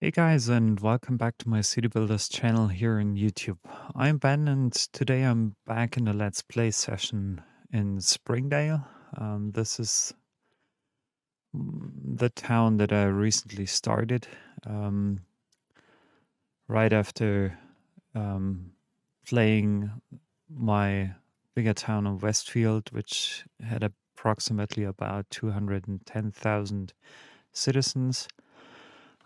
Hey guys, and welcome back to my City Builders channel here in YouTube. I'm Ben, and today I'm back in a Let's Play session in Springdale. This is the town that I recently started um, right after playing my bigger town of Westfield, which had approximately about 210,000 citizens.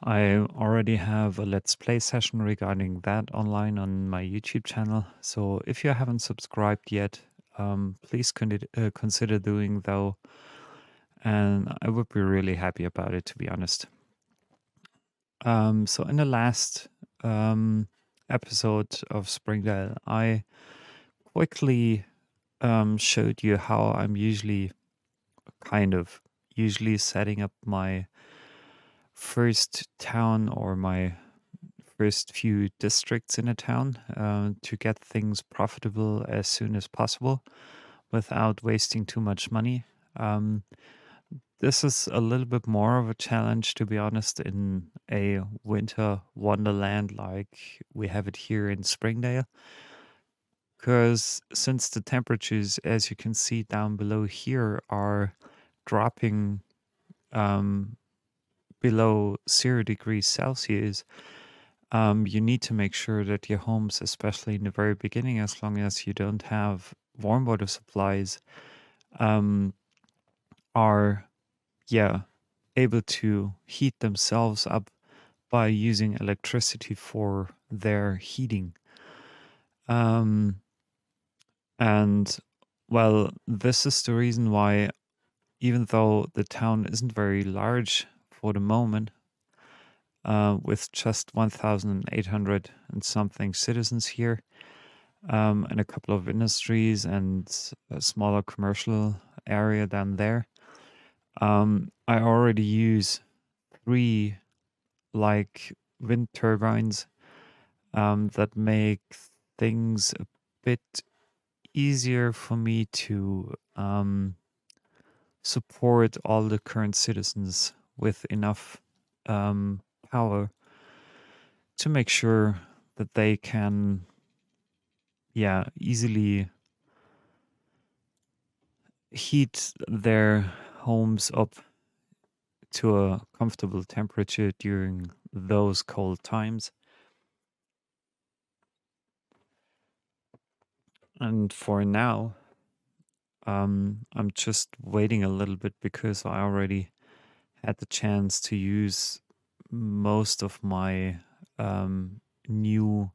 I already have a Let's Play session regarding that online on my YouTube channel. So if you haven't subscribed yet, please consider doing though. And I would be really happy about it, to be honest. So in the last episode of Springdale, I quickly showed you how I'm usually setting up my first town or my first few districts in a town to get things profitable as soon as possible without wasting too much money. Um, this is a little bit more of a challenge, to be honest, in a winter wonderland like we have it here in Springdale. Because since the temperatures, as you can see down below here, are dropping um, below 0 degrees Celsius, you need to make sure that your homes, especially in the very beginning, as long as you don't have warm water supplies, um, are, yeah, able to heat themselves up by using electricity for their heating. Um, and well, this is the reason why, even though the town isn't very large for the moment, with just 1,800 and something citizens here, and a couple of industries and a smaller commercial area down there. I already use three like wind turbines that make things a bit easier for me to support all the current citizens with enough power to make sure that they can, easily heat their homes up to a comfortable temperature during those cold times. And for now, I'm just waiting a little bit because I already had the chance to use most of my new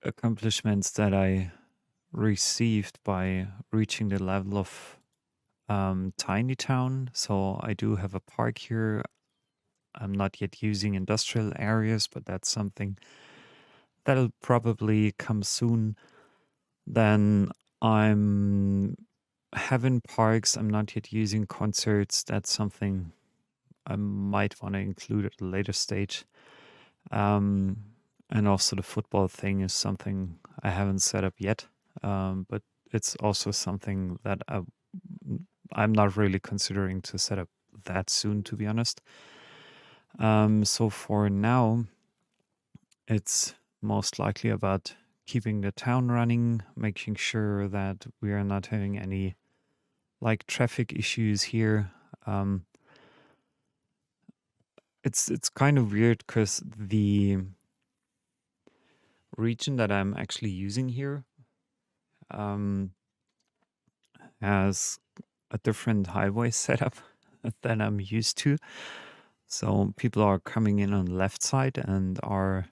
accomplishments that I received by reaching the level of tiny town. So I do have a park here. I'm not yet using industrial areas, but that's something that'll probably come soon. Then I'm having parks. I'm not yet using concerts. That's something I might want to include at a later stage. Um, and also the football thing is something I haven't set up yet. But it's also something that I'm not really considering to set up that soon, to be honest. So for now, it's most likely about keeping the town running, making sure that we are not having any traffic issues here. It's kind of weird because the region that I'm actually using here um, has a different highway setup than I'm used to. So people are coming in on the left side and are,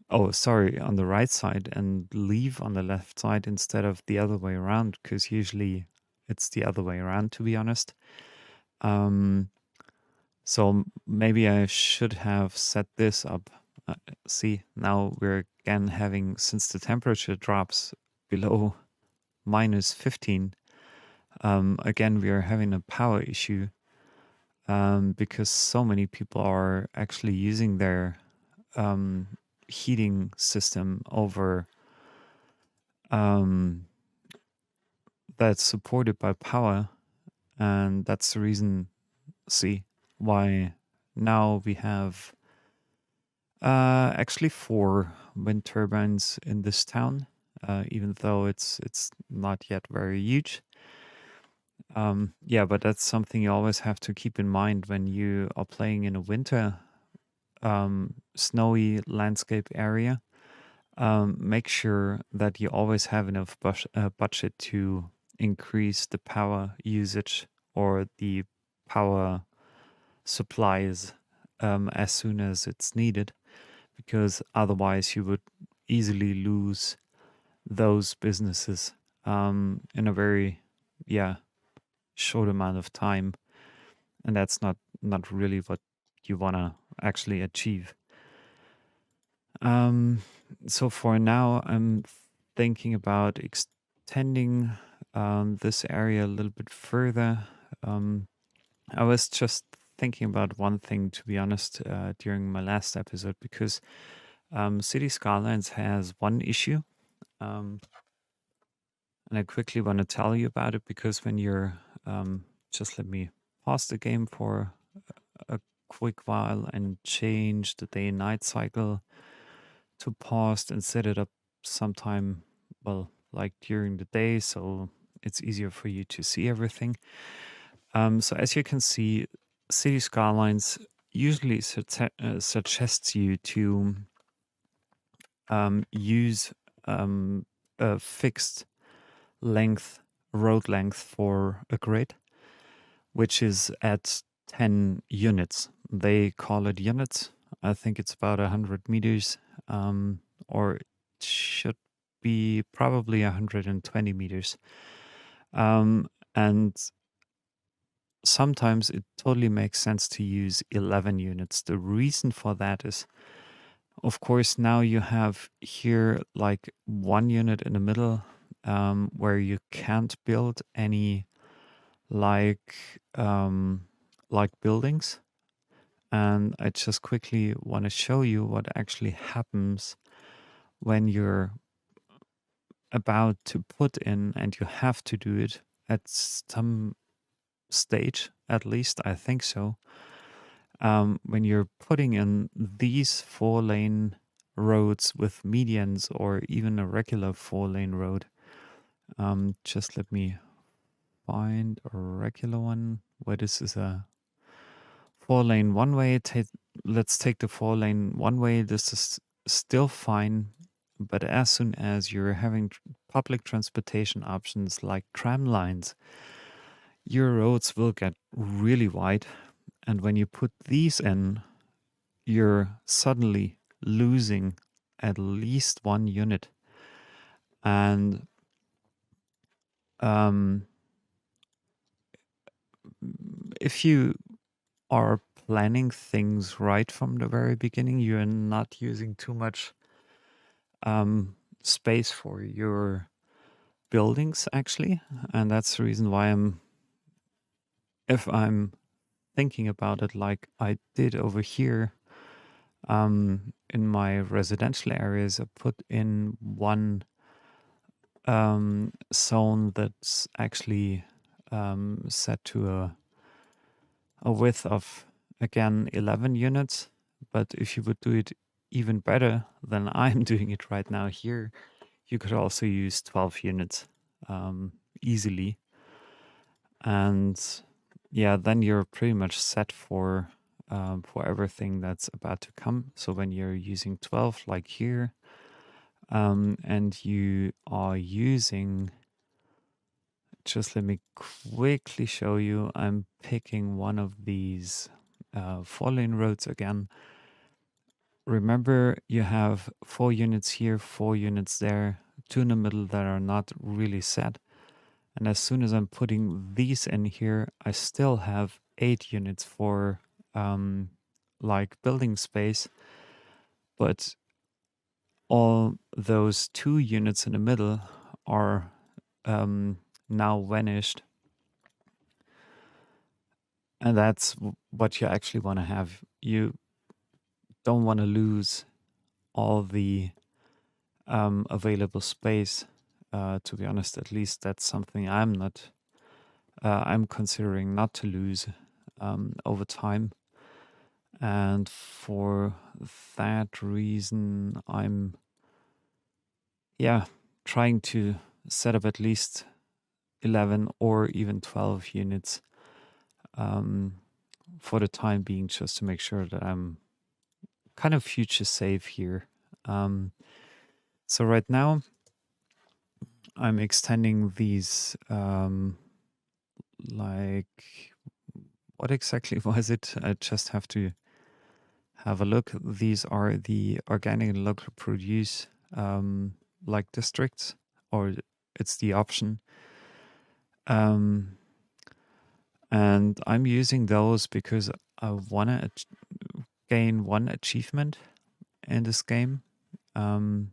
oh, sorry, on the right side and leave on the left side instead of the other way around, because usually it's the other way around, to be honest. So maybe I should have set this up. See, now we're again having, since the temperature drops below -15, again, we are having a power issue because so many people are actually using their heating system over that's supported by power. And that's the reason, see, why now we have actually 4 wind turbines in this town, even though it's not yet very huge. Yeah, but that's something you always have to keep in mind when you are playing in a winter snowy landscape area. Make sure that you always have enough budget to increase the power usage or the power supplies as soon as it's needed, because otherwise you would easily lose those businesses in a very, yeah, short amount of time, and that's not really what you want to actually achieve. Um, so for now, I'm thinking about extending this area a little bit further. Um, I was just thinking about one thing, to be honest, during my last episode, because City Skylines has one issue. Um, and I quickly want to tell you about it, because when you're, just let me pause the game for a quick while and change the day and night cycle to paused and set it up sometime, well, like during the day, so it's easier for you to see everything. So as you can see, City Skylines usually suggests you to use a fixed length, road length for a grid, which is at 10 units. They call it units. I think it's about 100 meters, or it should be probably 120 meters. And sometimes it totally makes sense to use 11 units. The reason for that is, of course, now you have here like 1 unit in the middle, where you can't build any like buildings. And I just quickly want to show you what actually happens when you're about to put in, and you have to do it at some stage, at least I think so. When you're putting in these 4-lane roads with medians, or even a regular 4-lane road, just let me find a regular one where this is a 4-lane one way. Let's take the 4-lane one way. This is still fine, but as soon as you're having public transportation options like tram lines, your roads will get really wide. And when you put these in, you're suddenly losing at least 1 unit. And if you are planning things right from the very beginning, you're not using too much space for your buildings, actually. And that's the reason why if I'm thinking about it like I did over here, in my residential areas, I put in one zone that's actually set to a width of, again, 11 units. But if you would do it even better than I'm doing it right now here, you could also use 12 units easily. And yeah, then you're pretty much set for everything that's about to come. So when you're using 12, like here, and you are using, just let me quickly show you. I'm picking one of these 4-lane roads again. Remember, you have 4 units here, 4 units there, 2 in the middle that are not really set. And as soon as I'm putting these in here, I still have 8 units for like building space. But all those 2 units in the middle are now vanished. And that's what you actually want to have. You don't want to lose all the available space. To be honest, at least that's something I'm considering not to lose over time. And for that reason, I'm, yeah, trying to set up at least 11 or even 12 units um, for the time being, just to make sure that I'm kind of future safe here. Um, so right now, I'm extending these, like, what exactly was it? I just have to have a look. These are the organic and local produce like districts, or it's the option. Um, and I'm using those because I want to gain one achievement in this game. Um,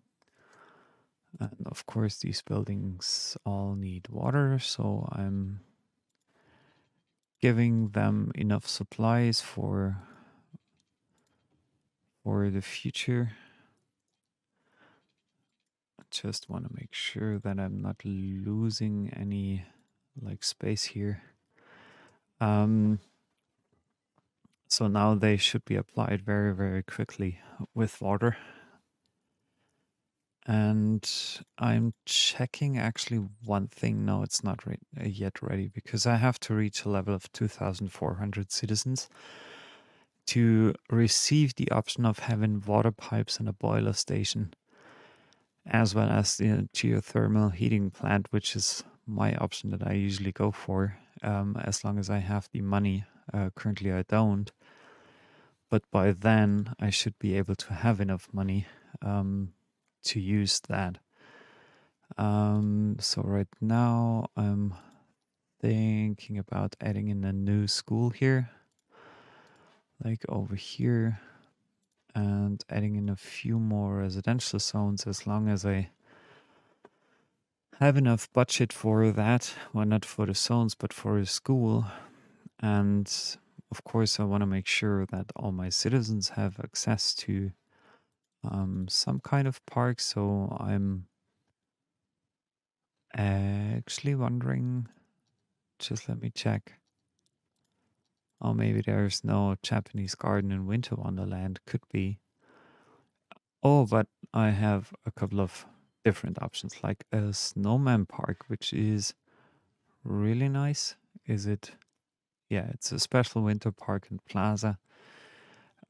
and of course, these buildings all need water, so I'm giving them enough supplies for the future. I just want to make sure that I'm not losing any like space here. Um, so now they should be applied very, very quickly with water. And I'm checking actually one thing. No, it's not yet ready because I have to reach a level of 2,400 citizens to receive the option of having water pipes and a boiler station, as well as the geothermal heating plant, which is my option that I usually go for, as long as I have the money. Currently, I don't. But by then, I should be able to have enough money to use that. So right now I'm thinking about adding in a new school here, like over here, and adding in a few more residential zones as long as I have enough budget for that. Well, not for the zones, but for the school. And of course, I want to make sure that all my citizens have access to some kind of park. So I'm actually wondering, just let me check. Oh, maybe there's no Japanese garden in Winter Wonderland. Could be. Oh, but I have a couple of different options, like a snowman park, which is really nice. Is it? Yeah, it's a special winter park and plaza.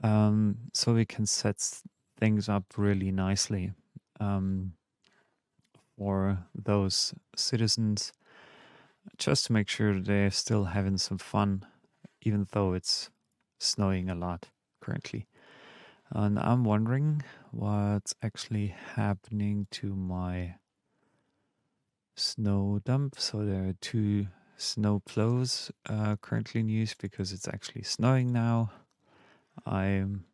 So we can set things up really nicely um, for those citizens, just to make sure they're still having some fun, even though it's snowing a lot currently. And I'm wondering what's actually happening to my snow dump. So there are two snow plows currently in use because it's actually snowing now. I'm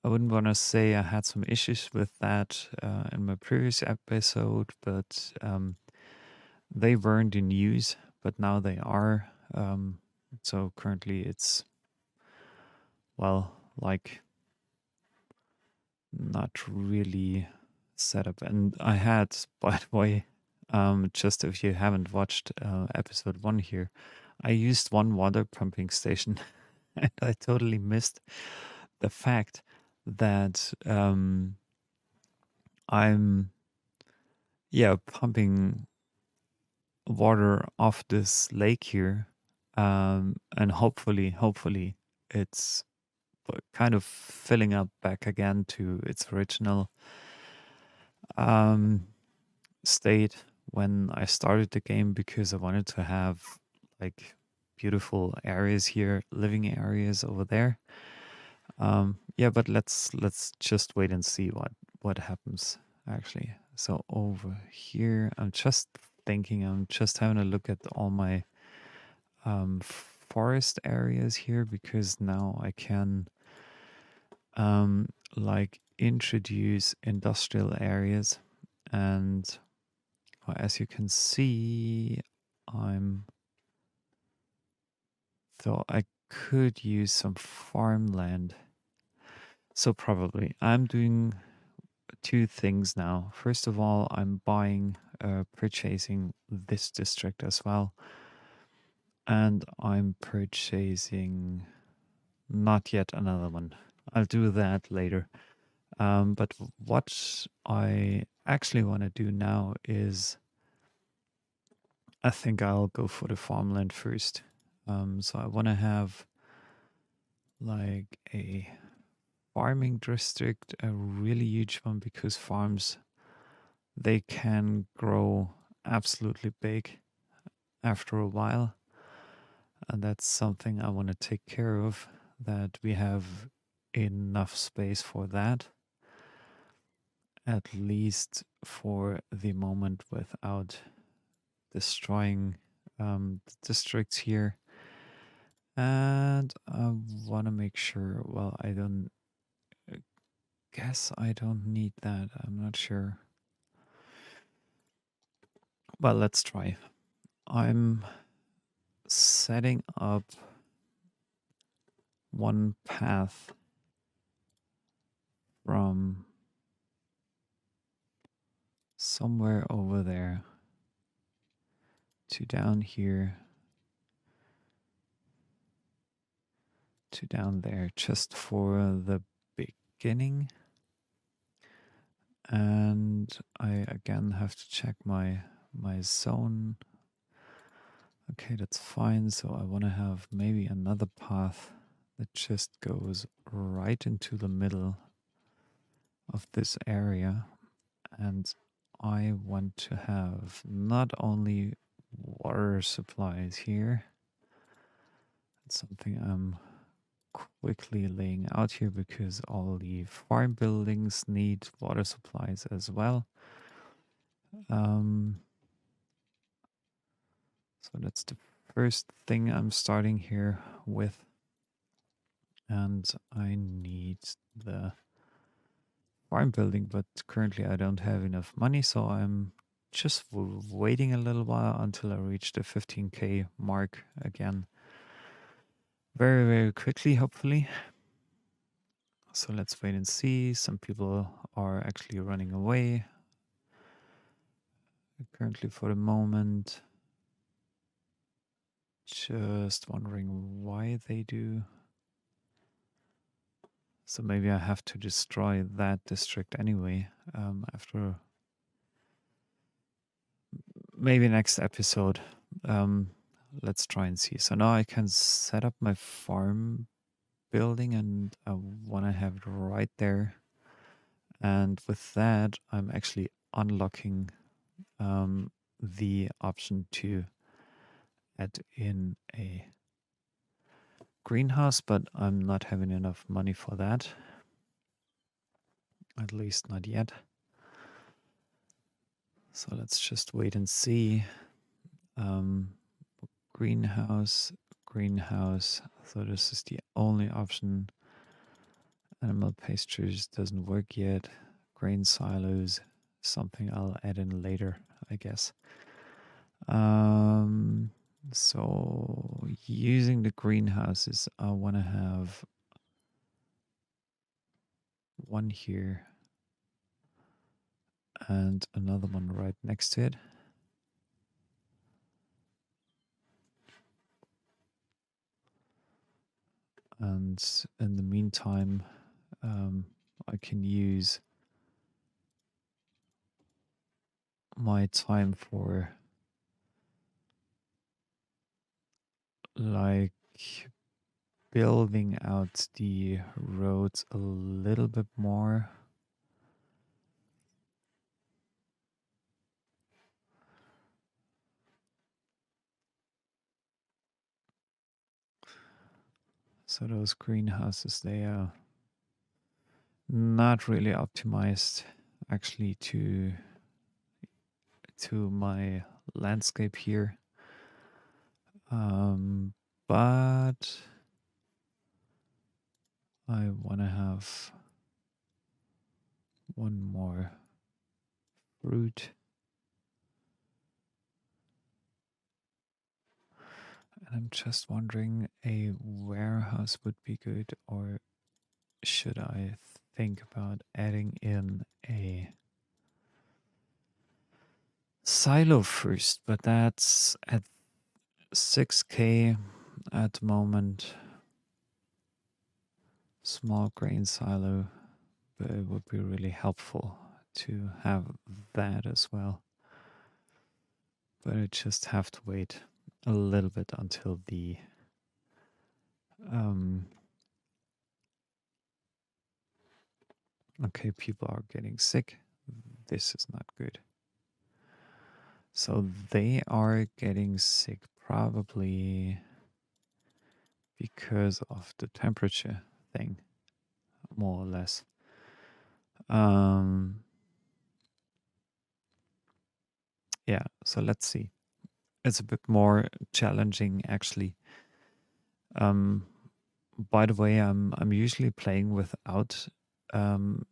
I wouldn't want to say I had some issues with that in my previous episode, but they weren't in use, but now they are. So currently it's, well, like not really set up. And I had, by the way, just if you haven't watched episode one here, I used one water pumping station and I totally missed the fact that I'm, yeah, pumping water off this lake here. And hopefully it's kind of filling up back again to its original um, state when I started the game, because I wanted to have like beautiful areas here, living areas over there. Yeah, but let's just wait and see what happens actually. So over here, I'm just thinking, I'm just having a look at all my forest areas here, because now I can like introduce industrial areas. And well, as you can see, I'm though I could use some farmland. So probably I'm doing two things now. First of all, I'm purchasing this district as well. And I'm purchasing not yet another one. I'll do that later. But what I actually want to do now is I think I'll go for the farmland first. So I want to have like a farming district, a really huge one, because farms, they can grow absolutely big after a while. And that's something I want to take care of, that we have enough space for that, at least for the moment, without destroying the districts here. And I want to make sure, well, I don't guess I don't need that. I'm not sure. Well, let's try. I'm setting up one path from somewhere over there to down here to down there, just for the beginning. And I again have to check my zone. Okay, that's fine. So I want to have maybe another path that just goes right into the middle of this area. And I want to have not only water supplies here, it's something I'm quickly laying out here because all the farm buildings need water supplies as well. Um, so that's the first thing I'm starting here with. And I need the farm building, but currently I don't have enough money, so I'm just waiting a little while until I reach the 15k mark again. Very, very quickly, hopefully. So let's wait and see. Some people are actually running away. Currently, for the moment, just wondering why they do. So maybe I have to destroy that district anyway. After maybe next episode. Let's try and see. So now I can set up my farm building, and I want to have it right there. And with that, I'm actually unlocking the option to add in a greenhouse, but I'm not having enough money for that. At least not yet. So let's just wait and see. Greenhouse, greenhouse. So this is the only option. Animal pastures doesn't work yet. Grain silos, something I'll add in later, I guess. So using the greenhouses, I want to have one here and another one right next to it. And in the meantime, I can use my time for like building out the roads a little bit more. So those greenhouses, they are not really optimized actually to my landscape here. But I want to have one more fruit. And I'm just wondering, a warehouse would be good, or should I think about adding in a silo first? But that's at 6k at the moment. small grain silo, but it would be really helpful to have that as well. But I just have to wait a little bit until the um, okay, people are getting sick. This is not good. So they are getting sick probably because of the temperature thing, more or less. Um, yeah, so let's see. It's a bit more challenging, actually. Um, by the way, I'm usually playing without um,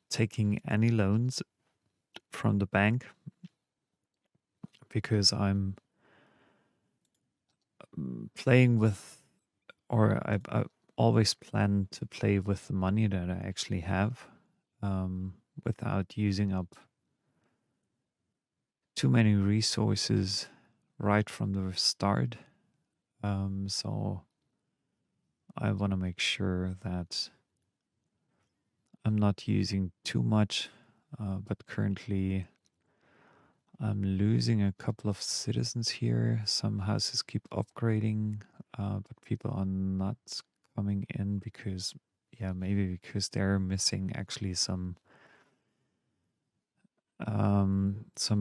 taking any loans from the bank because I'm playing with, or I always plan to play with the money that I actually have without using up too many resources right from the start. So I want to make sure that I'm not using too much, but currently I'm losing a couple of citizens here. Some houses keep upgrading, but people are not coming in because, yeah, maybe because they're missing actually some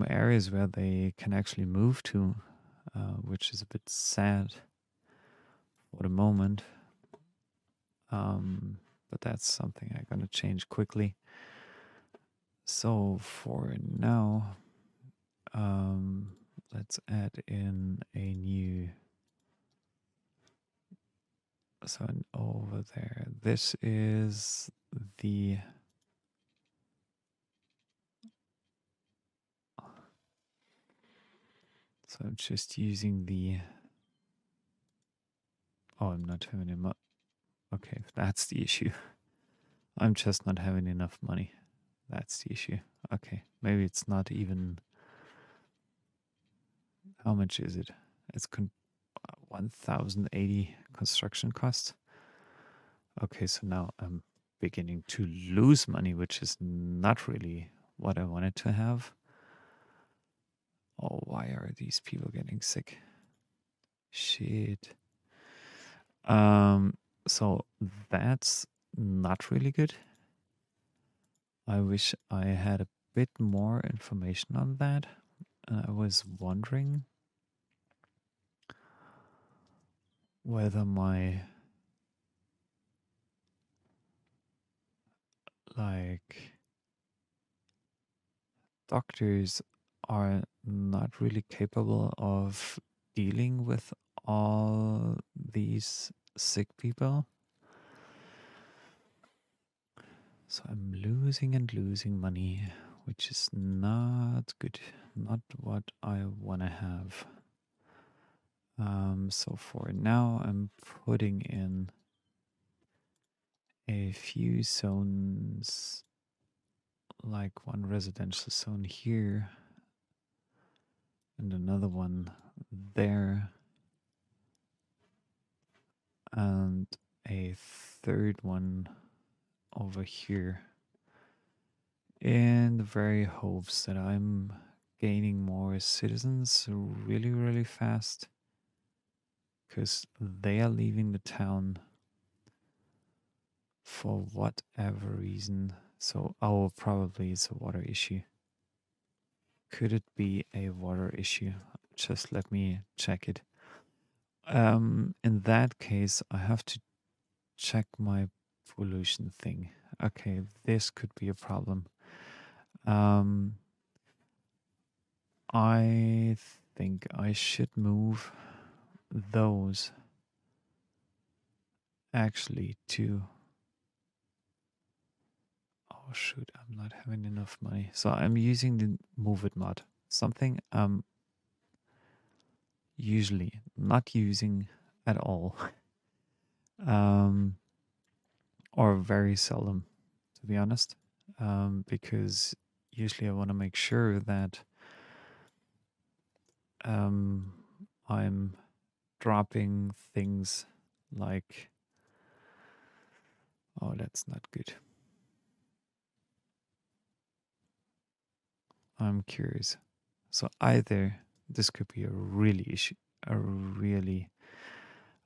areas where they can actually move to, which is a bit sad for the moment. But that's something I'm gonna change quickly. So for now, let's add in a new. So over there, this is the. So I'm just using the. Oh, I'm not having enough. Okay, that's the issue. I'm just not having enough money. That's the issue. Okay, maybe it's not even. How much is it? It's 1,080 construction costs. Okay, so now I'm beginning to lose money, which is not really what I wanted to have. Oh, why are these people getting sick? Shit. So that's not really good. I wish I had a bit more information on that. I was wondering whether my like doctors are not really capable of dealing with all these sick people. So I'm losing and losing money, which is not good, not what I want to have. So for now, I'm putting in a few zones, like one residential zone here and another one there, and a third one over here, in the very hopes that I'm gaining more citizens really, really fast because they are leaving the town for whatever reason. So, oh, probably it's a water issue. Could it be a water issue? Just let me check it. In that case, I have to check my pollution thing. Okay, this could be a problem. Um, I think I should move those actually to. Oh shoot, I'm not having enough money. So I'm using the move it mod. Something I'm usually not using at all. Or very seldom, to be honest. Because usually I want to make sure that I'm dropping things like Oh, that's not good. I'm curious. So either this could be a really issue, a really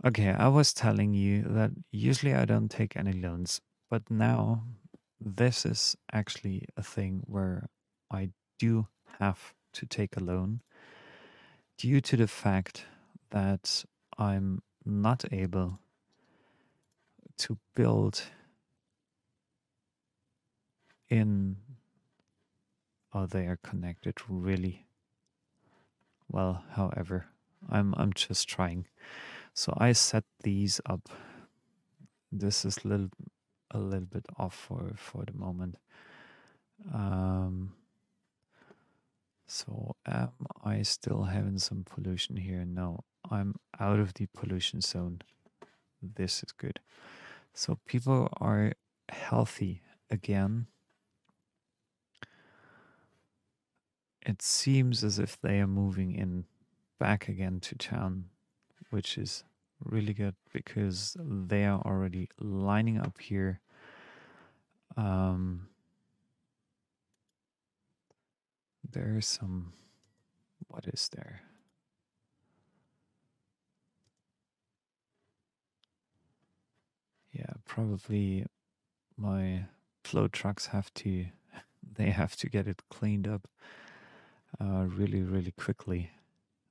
okay. I was telling you that usually I don't take any loans, but now this is actually a thing where I do have to take a loan due to the fact that I'm not able to build in. Oh, they are connected really well. However, I'm just trying. So I set these up. This is a little bit off for the moment. Um, so am I still having some pollution here? No, I'm out of the pollution zone. This is good. So people are healthy again. It seems as if they are moving in back again to town, which is really good because they are already lining up here. Um, there's some. What is there? Yeah, probably my flow trucks have to. They have to get it cleaned up really, really quickly.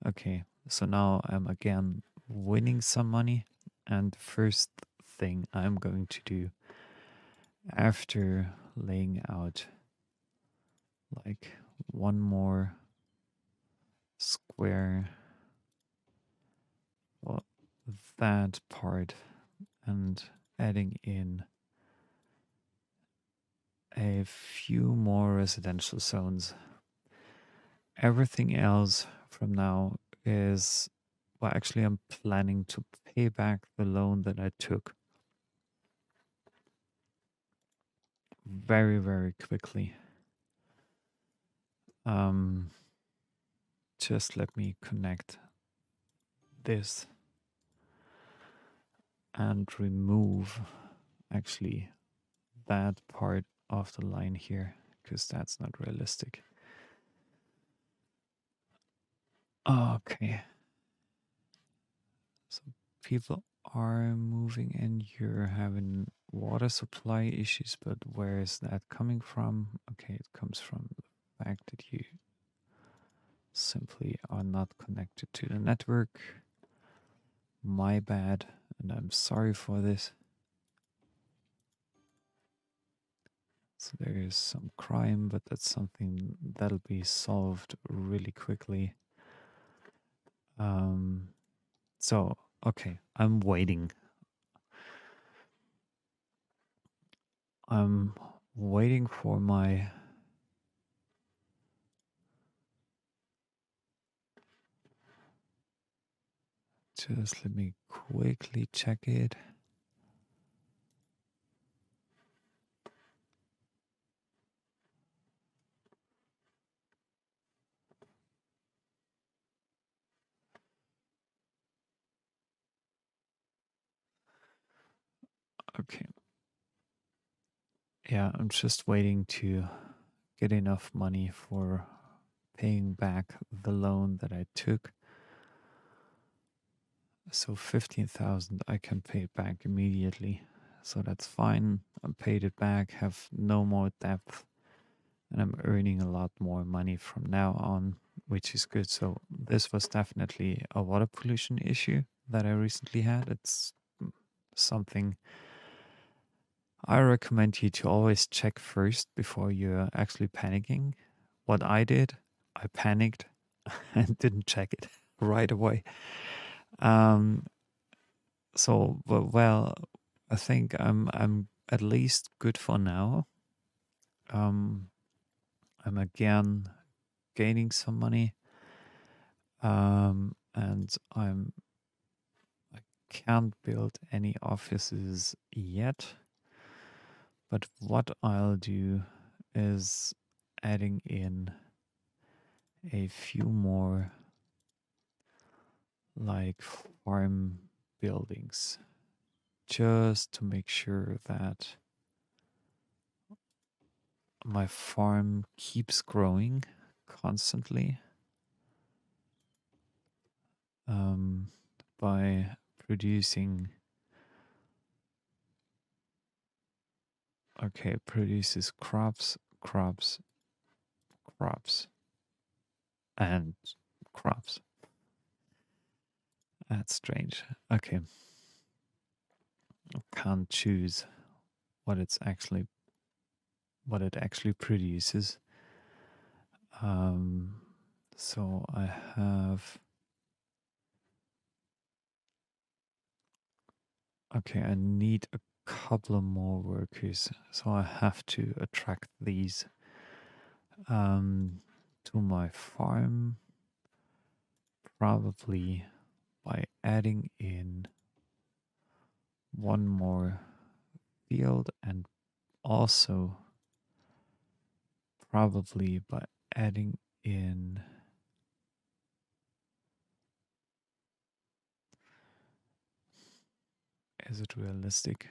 Okay, so now I'm again winning some money, and the first thing I'm going to do after laying out like one more square, well, that part, and adding in a few more residential zones. Everything else from now is, well, actually, I'm planning to pay back the loan that I took very, very quickly. Um, just let me connect this and remove actually that part of the line here because that's not realistic. Okay. So people are moving and you're having water supply issues, but where is that coming from? Okay, it comes from the fact that you simply are not connected to the network. My bad, and I'm sorry for this. So there is some crime, but that's something that'll be solved really quickly. Um, so, okay, I'm waiting. I'm waiting for my. Just let me quickly check it. Okay. Yeah, I'm just waiting to get enough money for paying back the loan that I took. So 15,000 I can pay back immediately. So that's fine. I paid it back, have no more debt, and I'm earning a lot more money from now on, which is good. So this was definitely a water pollution issue that I recently had. It's something I recommend you to always check first before you're actually panicking. What I did, I panicked and didn't check it right away. Um, well, I think I'm at least good for now. Um, I'm again gaining some money, and I can't build any offices yet. But what I'll do is adding in a few more like farm buildings just to make sure that my farm keeps growing constantly by producing. Okay, produces crops, crops, crops, and crops. That's strange. Okay. Can't choose what it actually produces. Um, so I have. Okay, I need a couple of more workers, so I have to attract these to my farm, probably by adding in one more field, and also probably by adding in. Is it realistic?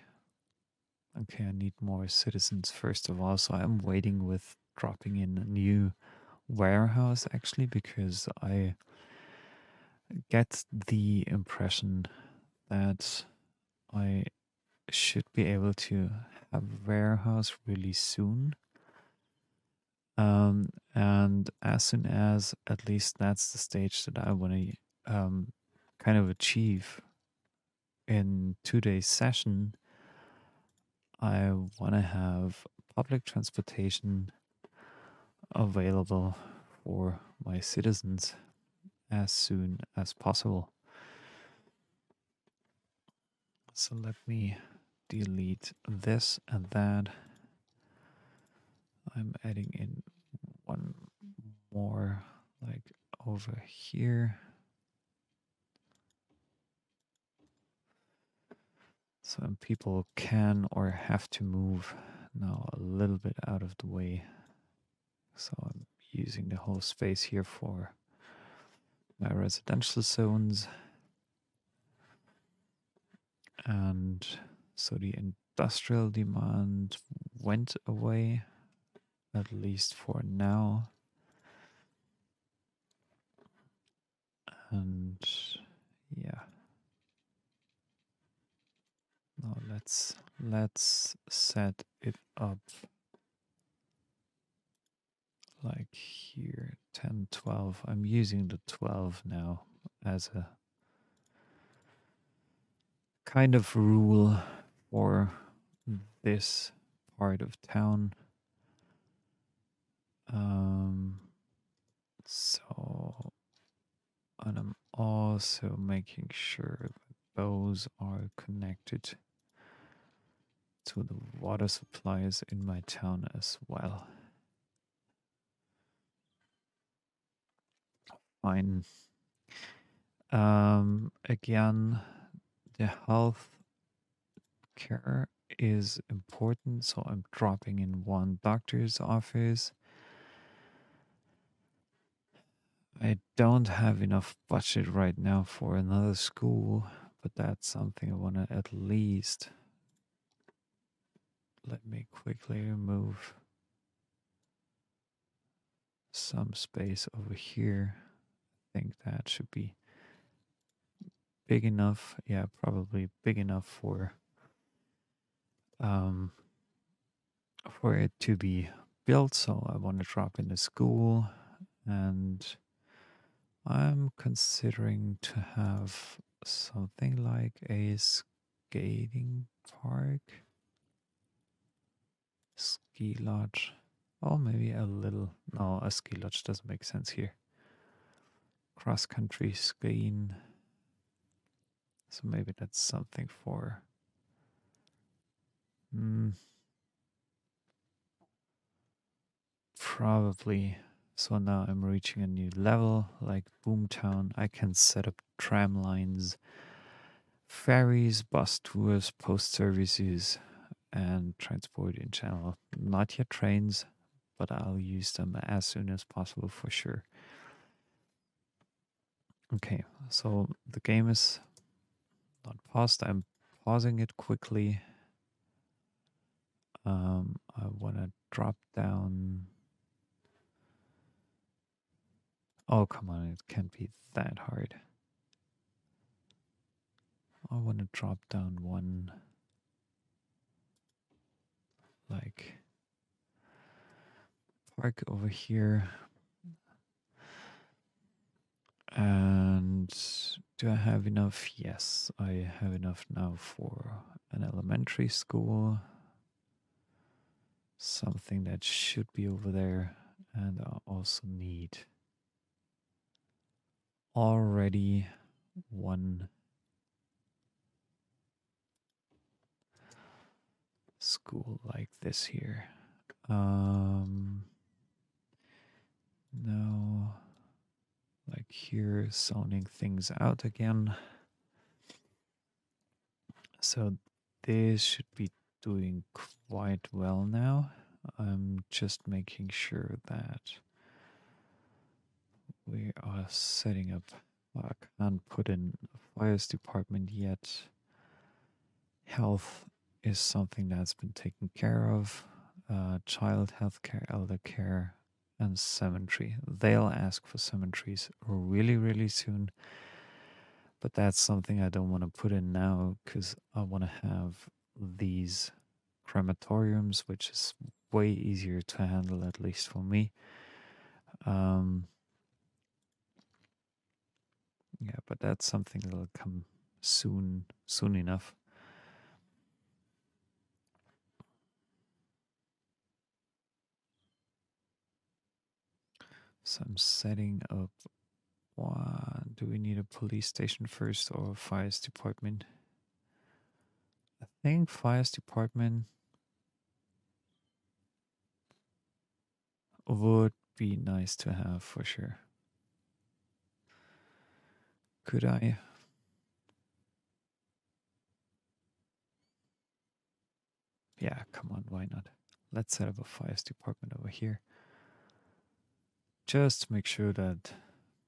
Okay, I need more citizens first of all, so I'm waiting with dropping in a new warehouse actually, because I get the impression that I should be able to have a warehouse really soon. And as soon as, at least that's the stage that I want to kind of achieve in today's session, I want to have public transportation available for my citizens as soon as possible. So let me delete this and that. I'm adding in one more, like over here. So people can or have to move now a little bit out of the way. So I'm using the whole space here for my residential zones. And so the industrial demand went away, at least for now. And yeah. Now let's set it up like here, 10, 12. I'm using the 12 now as a kind of rule for this part of town. So, and I'm also making sure that those are connected to the water supplies in my town as well. Fine. Again, the health care is important, so I'm dropping in one doctor's office. I don't have enough budget right now for another school, but that's something I want to at least. Let me quickly remove some space over here. I think that should be big enough. Yeah, probably big enough for it to be built. So I want to drop in a school, and I'm considering to have something like a skating park, ski lodge. Oh, maybe a little. No, a ski lodge doesn't make sense here. Cross country skiing. So maybe that's something for. Probably. So now I'm reaching a new level, like Boomtown. I can set up tram lines, ferries, bus tours, post services, and transport in general. Not yet trains, but I'll use them as soon as possible for sure. Okay, so the game is not paused. I'm pausing it quickly. I want to drop down. Oh, come on, it can't be that hard. I want to drop down one, like, park over here. And do I have enough? Yes, I have enough now for an elementary school. Something that should be over there. And I also need already one school like this here. No, like here, zoning things out again. So this should be doing quite well now. I'm just making sure that we are setting up. I can't put in a fires department yet. Health is something that's been taken care of. Child health care, elder care, and cemetery. They'll ask for cemeteries really, really soon. But that's something I don't want to put in now because I want to have these crematoriums, which is way easier to handle, at least for me. Um, yeah, but that's something that'll come soon enough. So I'm setting up. Do we need a police station first or a fires department? I think fires department would be nice to have for sure. Could I? Yeah, come on, why not? Let's set up a fires department over here. Just to make sure that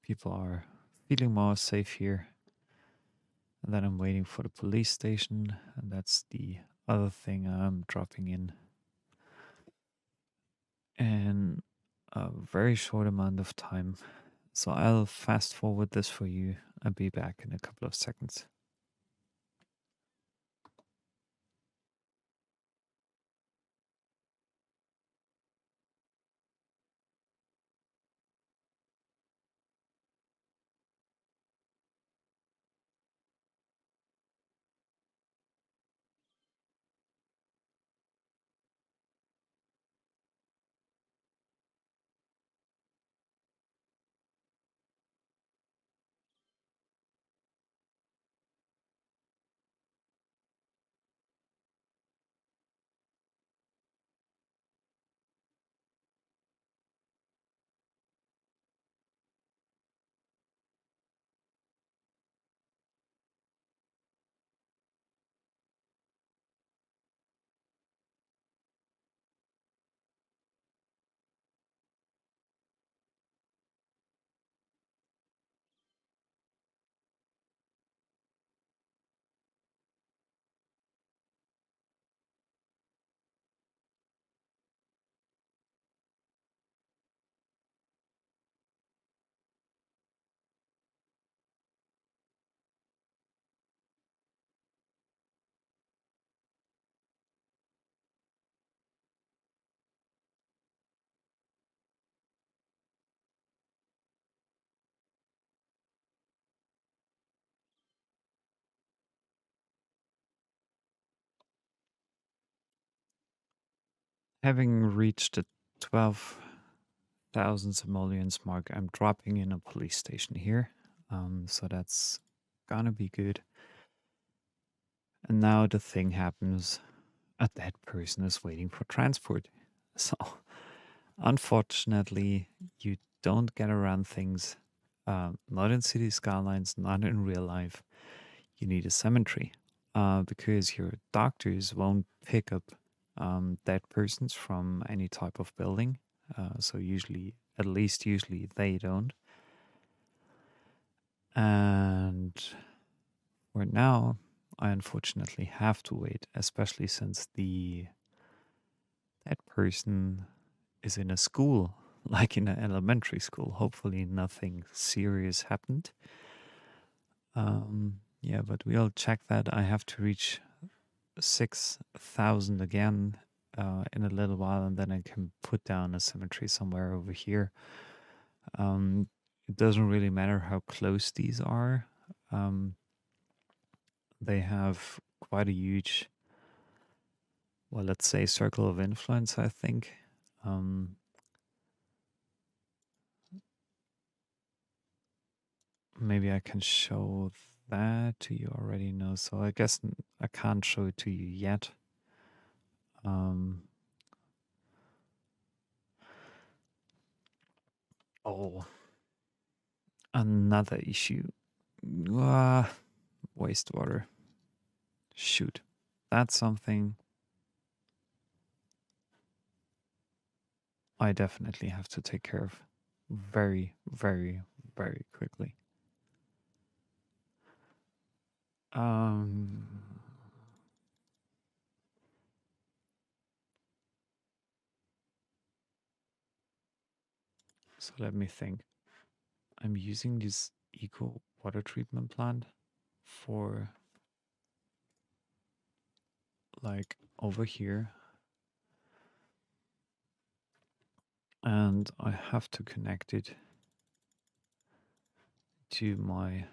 people are feeling more safe here. And then I'm waiting for the police station, and that's the other thing I'm dropping in a very short amount of time. So I'll fast forward this for you and be back in a couple of seconds. Having reached the 12,000 simoleons mark, I'm dropping in a police station here. So that's gonna be good. And now the thing happens, a dead person is waiting for transport. So unfortunately, you don't get around things. Not in City Skylines, not in real life. You need a cemetery because your doctors won't pick up dead persons from any type of building. So usually, at least usually, they don't. And for now, I unfortunately have to wait, especially since that person is in a school, like in an elementary school. Hopefully, nothing serious happened. Yeah, but we'll check that. I have to reach 6,000 again in a little while, and then I can put down a cemetery somewhere over here. It doesn't really matter how close these are. Um, they have quite a huge, well, let's say, circle of influence, I think. Um, maybe I can show that to you already know. So I guess I can't show it to you yet. Um, oh, another issue. Wastewater. Shoot. That's something I definitely have to take care of very, very, very quickly. Um, so let me think. I'm using this eco water treatment plant for like over here, and I have to connect it to my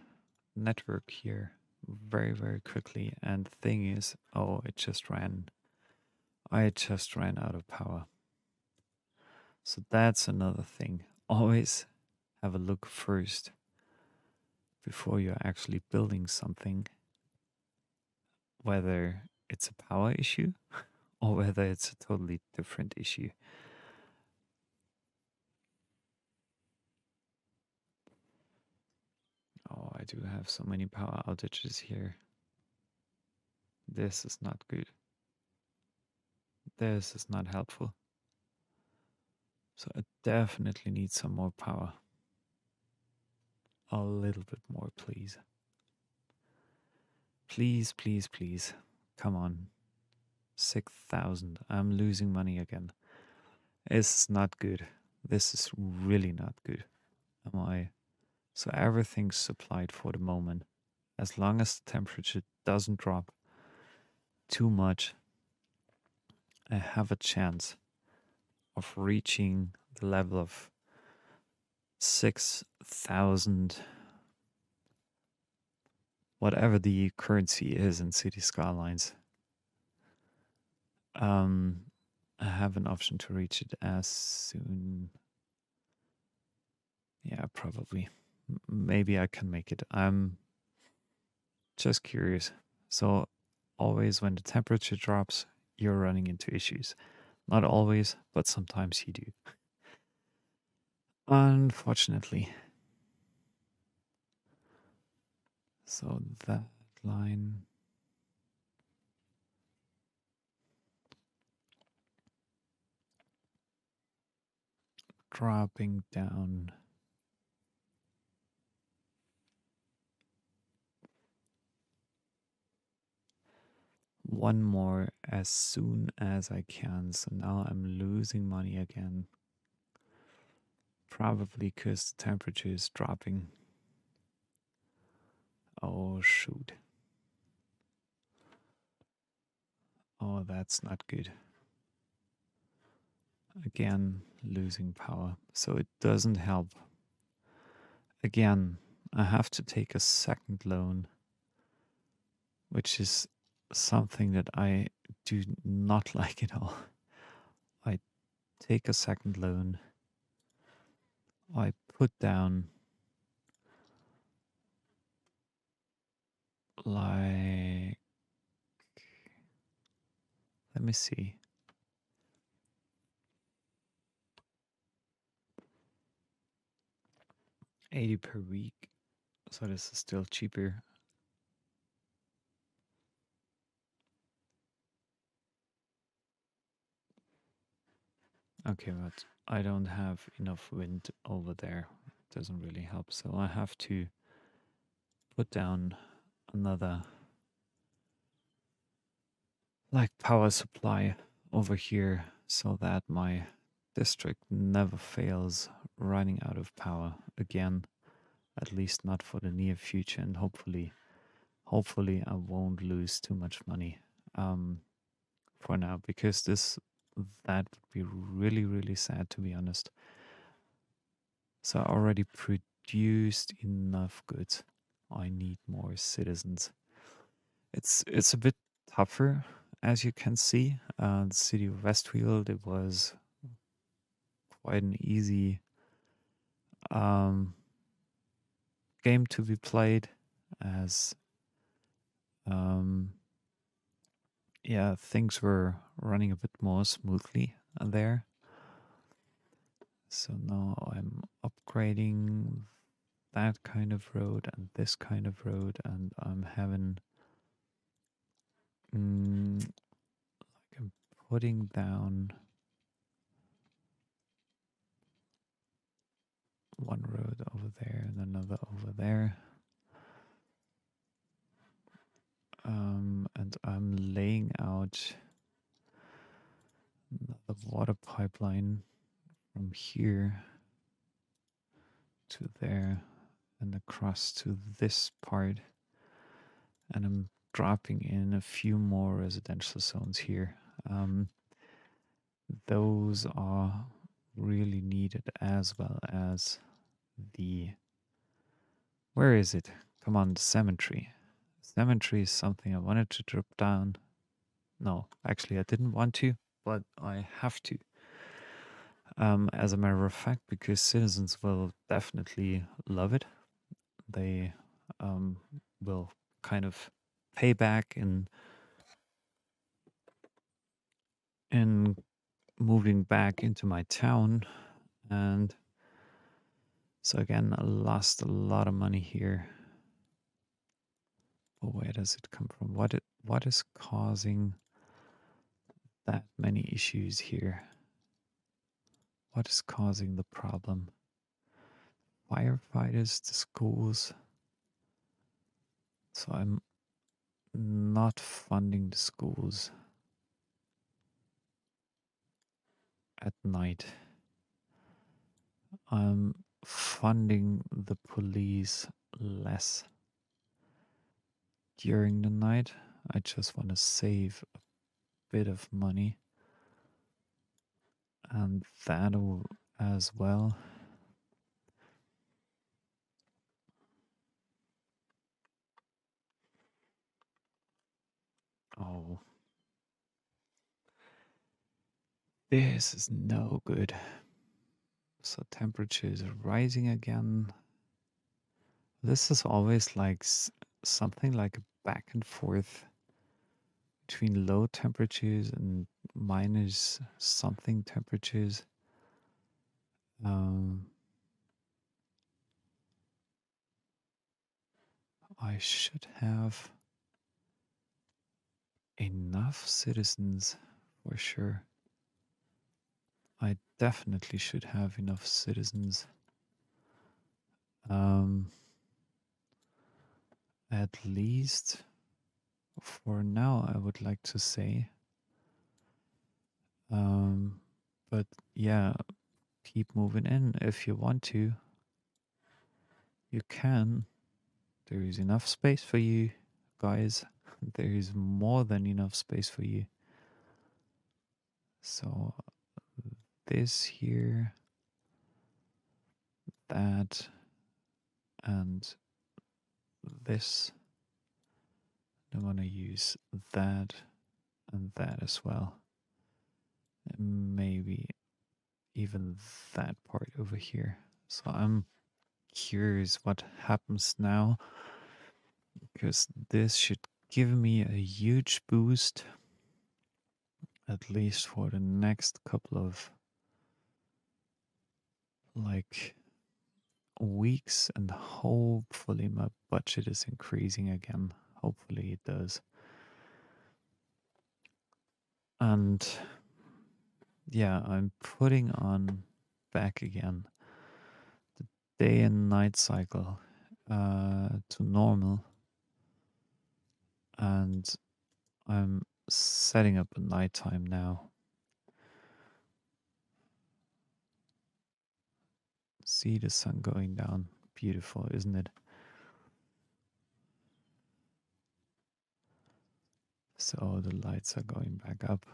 network here very, very quickly. And the thing is, oh, I just ran out of power. So that's another thing. Always have a look first before you're actually building something, whether it's a power issue or whether it's a totally different issue. Oh, I do have so many power outages here. This is not good. This is not helpful. So I definitely need some more power. A little bit more, please. Please, please, please. Come on. 6,000. I'm losing money again. It's not good. This is really not good. Am I? So everything's supplied for the moment. As long as the temperature doesn't drop too much, I have a chance of reaching the level of 6,000, whatever the currency is in City Skylines. I have an option to reach it as soon. Yeah, probably. Maybe I can make it. I'm just curious. So, always when the temperature drops, you're running into issues. Not always, but sometimes you do. Unfortunately. So, that line. Dropping down. One more as soon as I can. So now I'm losing money again. Probably because the temperature is dropping. Oh, shoot. Oh, that's not good. Again, losing power. So it doesn't help. Again, I have to take a second loan, which is something that I do not like at all. I take a second loan. I put down like, let me see. 80 per week. So this is still cheaper. Okay, but I don't have enough wind over there. It doesn't really help. So I have to put down another like power supply over here so that my district never fails running out of power again, at least not for the near future, and hopefully I won't lose too much money um for now, because this that would be really really sad, to be honest. So I already produced enough goods. I need more citizens. It's a bit tougher, as you can see. The city of Westfield, it was quite an easy um, game to be played, as um, yeah, things were running a bit more smoothly there. So now I'm upgrading that kind of road and this kind of road, and I'm having like I'm putting down one road over there and another over there. And I'm laying out the water pipeline from here to there and across to this part. And I'm dropping in a few more residential zones here. Those are really needed, as well as the. Where is it? Come on, the cemetery. Cemetery is something I wanted to drop down. No, actually, I didn't want to, but I have to. As a matter of fact, because citizens will definitely love it. They will kind of pay back in moving back into my town. And so again, I lost a lot of money here. But where does it come from? What is causing that many issues here? What is causing the problem? Firefighters, the schools. So I'm not funding the schools at night. I'm funding the police less during the night. I just want to save a bit of money, and that as well. Oh, this is no good. So temperatures are rising again. This is always like something like a back and forth between low temperatures and minus something temperatures. Um, I should have enough citizens for sure. I definitely should have enough citizens. At least for now, I would like to say. But yeah, keep moving in if you want to. You can. There is enough space for you, guys. There is more than enough space for you. So, this here, that, and this. I'm gonna use that and that as well. And maybe even that part over here. So I'm curious what happens now, because this should give me a huge boost, at least for the next couple of like weeks, and hopefully my budget is increasing again. Hopefully it does. And yeah, I'm putting on back again the day and night cycle to normal, and I'm setting up at nighttime now. See the sun going down. Beautiful, isn't it? So the lights are going back up.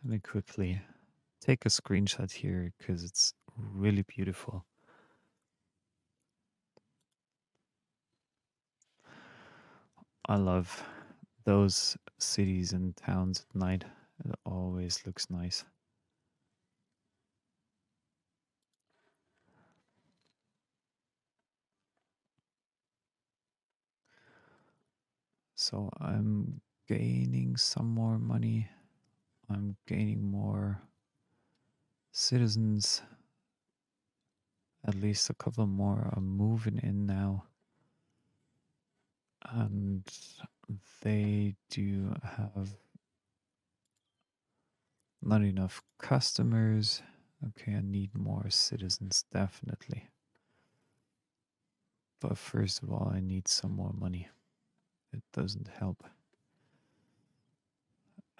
Let me quickly take a screenshot here because it's really beautiful. I love those cities and towns at night. It always looks nice. So I'm gaining some more money. I'm gaining more citizens. At least a couple more are moving in now. And they do have not enough customers. Okay, I need more citizens, definitely. But first of all, I need some more money. It doesn't help.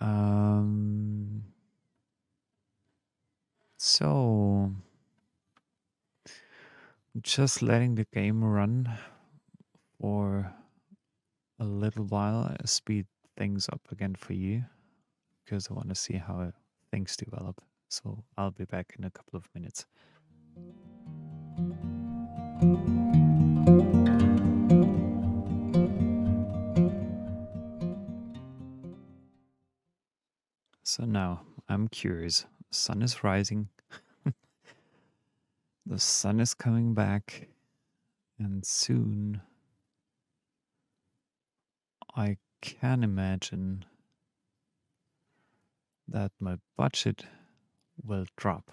Um, so just letting the game run for a little while, speed things up again for you because I want to see how things develop. So I'll be back in a couple of minutes. So now I'm curious. Sun is rising. The sun is coming back, and soon I can imagine that my budget will drop.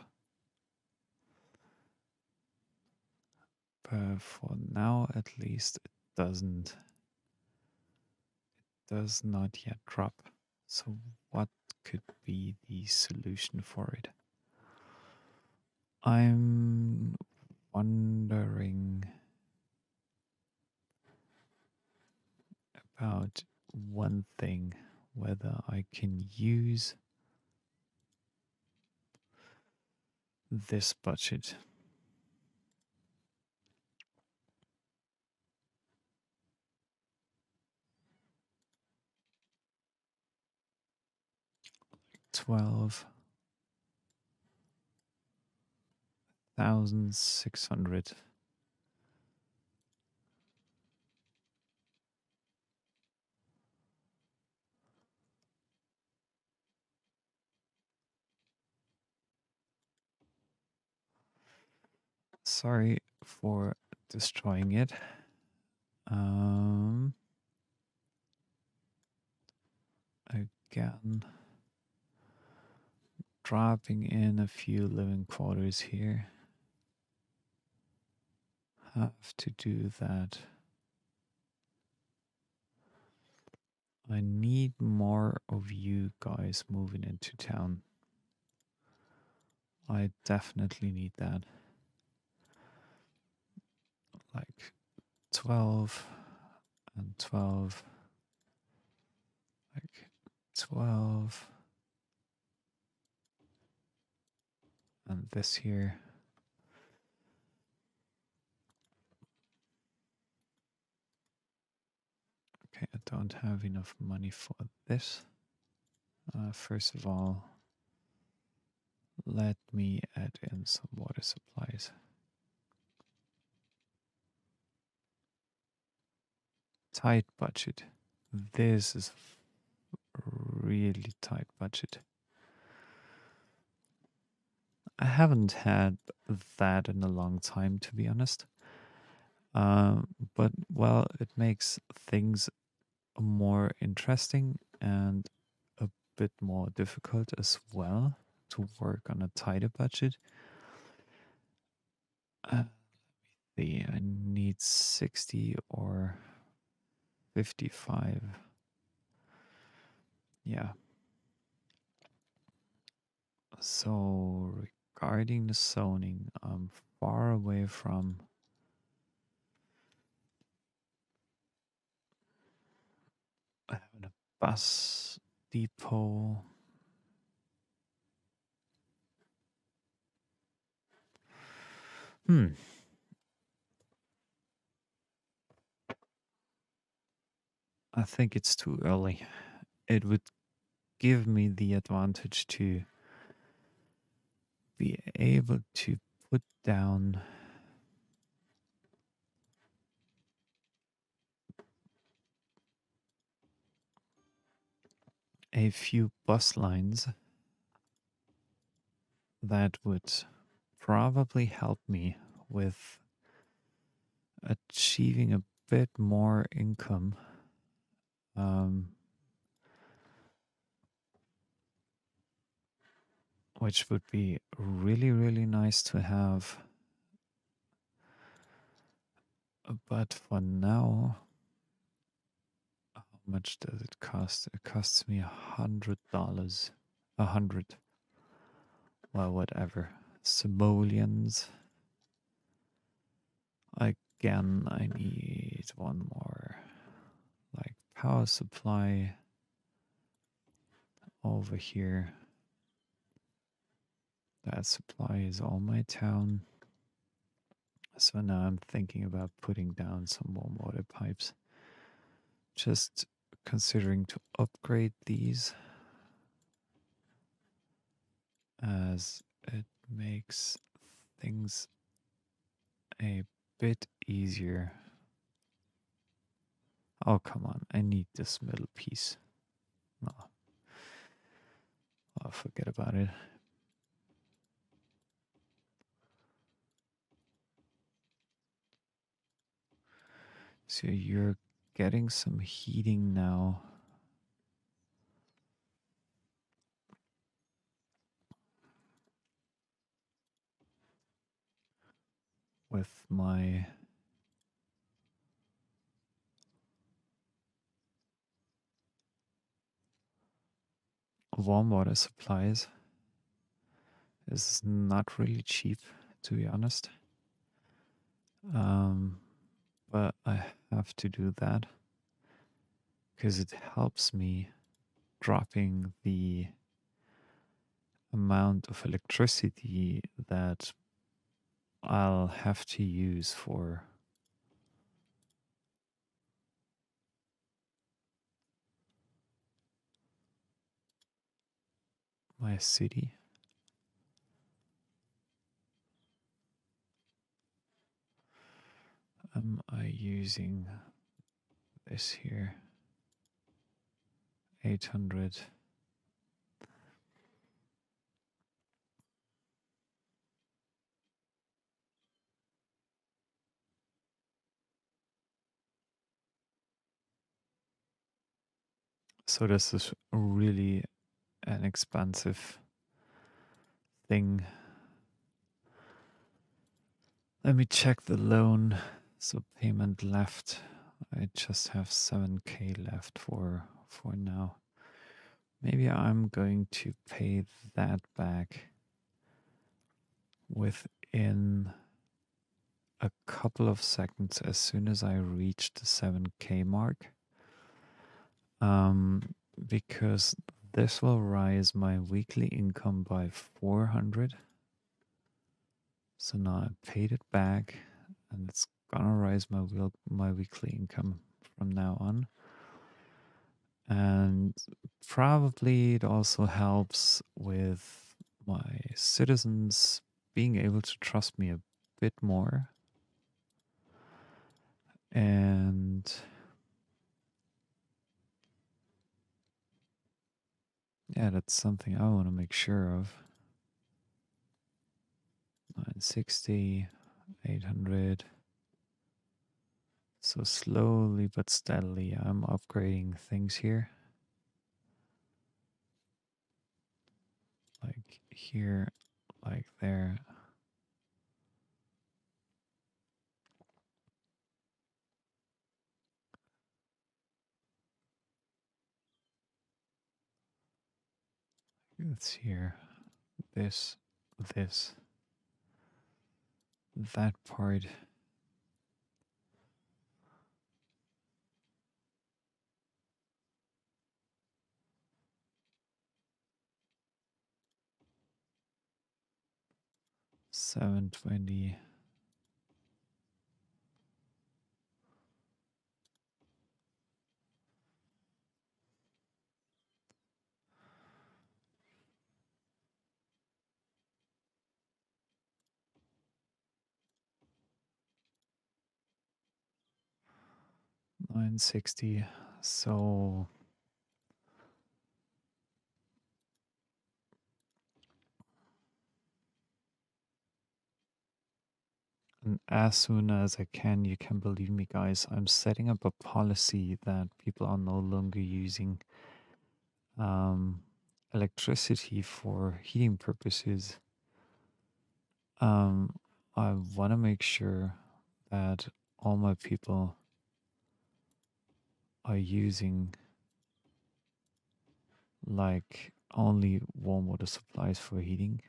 But for now, at least, it does not yet drop. So what could be the solution for it? I'm wondering about one thing, whether I can use this budget. $12,600. Sorry for destroying it. Again, dropping in a few living quarters here. Have to do that. I need more of you guys moving into town. I definitely need that. Like 12 and 12. Like 12. And this here. Okay, I don't have enough money for this. First of all, let me add in some water supplies. Tight budget. This is really tight budget. I haven't had that in a long time, to be honest. But well, it makes things more interesting and a bit more difficult as well to work on a tighter budget. I need 60 or 55. Yeah. So regarding the zoning, I'm far away from having a bus depot. Hmm. I think it's too early. It would give me the advantage to be able to put down a few bus lines that would probably help me with achieving a bit more income. Um, which would be really, really nice to have. But for now, how much does it cost? It costs me $100. 100. Well, whatever. Simoleons. Again, I need one more. Like power supply over here. That supply is all my town. So now I'm thinking about putting down some more water pipes. Just considering to upgrade these as it makes things a bit easier. Oh, come on. I need this middle piece. No, I'll forget about it. So you're getting some heating now. With my warm water supplies. This is not really cheap, to be honest. But I have to do that because it helps me dropping the amount of electricity that I'll have to use for my city. Am I using this here? 800. So this is really an expensive thing. Let me check the loan. So payment left. I just have 7K left for now. Maybe I'm going to pay that back within a couple of seconds as soon as I reach the 7K mark. Because this will rise my weekly income by 400. So now I paid it back and it's gonna rise my weekly income from now on. And probably it also helps with my citizens being able to trust me a bit more. And yeah, that's something I want to make sure of. 960, 800. So slowly but steadily, I'm upgrading things here. Like here, like there. It's here. This, that part. 720. $960. So and as soon as I can, you can believe me, guys, I'm setting up a policy that people are no longer using um, electricity for heating purposes. Um, I want to make sure that all my people are using like only warm water supplies for heating,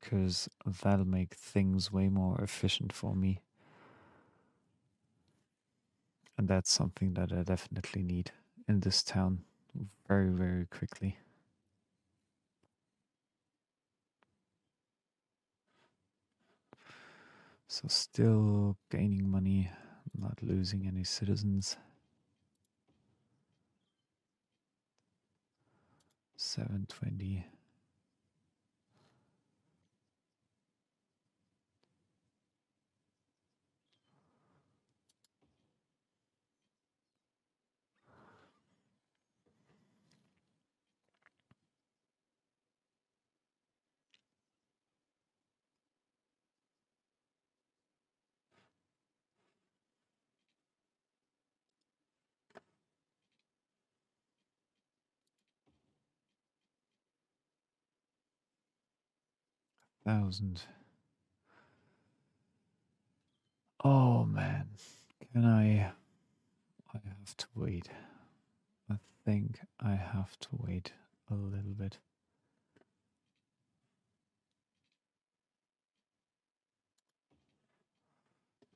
because that'll make things way more efficient for me. And that's something that I definitely need in this town very, very quickly. So still gaining money, not losing any citizens. 720. Thousand. Oh man, can I? I have to wait. I think I have to wait a little bit.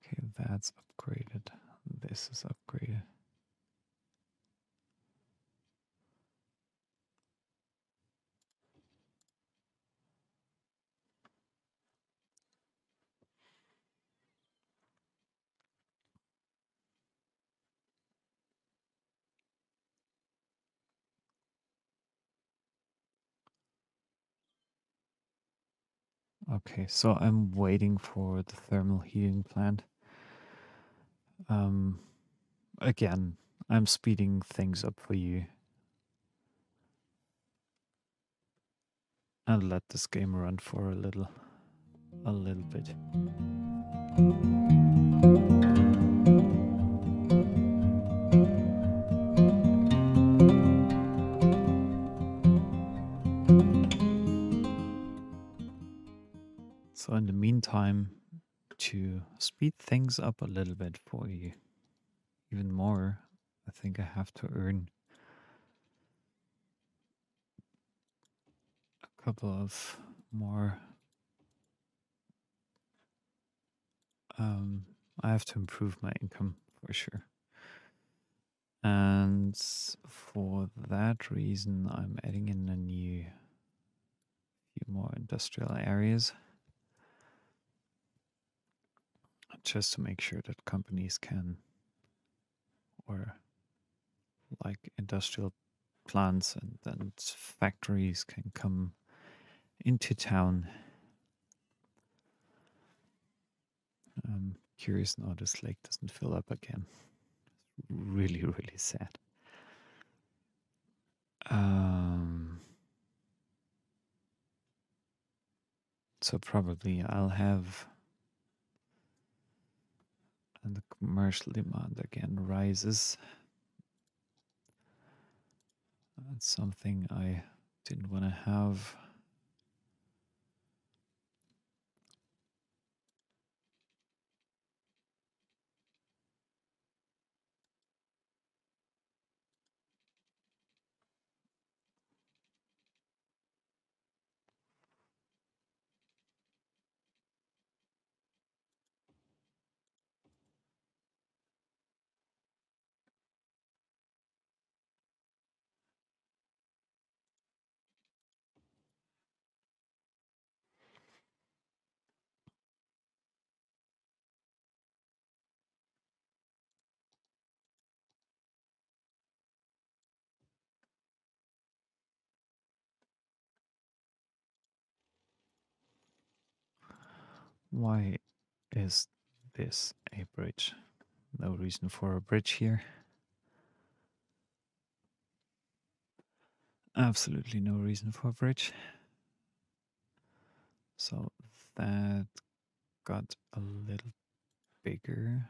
Okay, that's upgraded. This is upgraded. Okay, so I'm waiting for the thermal heating plant. Um, again, I'm speeding things up for you. I'll let this game run for a little bit. So in the meantime, to speed things up a little bit for you, even more, I think I have to earn a couple of more. I have to improve my income for sure. And for that reason, I'm adding in a few more industrial areas just to make sure that companies can, or like industrial plants and factories can come into town. I'm curious now this lake doesn't fill up again. Really, really sad. So probably I'll have, and the commercial demand again rises. That's something I didn't want to have. Why is this a bridge? No reason for a bridge here. Absolutely no reason for a bridge. So that got a little bigger.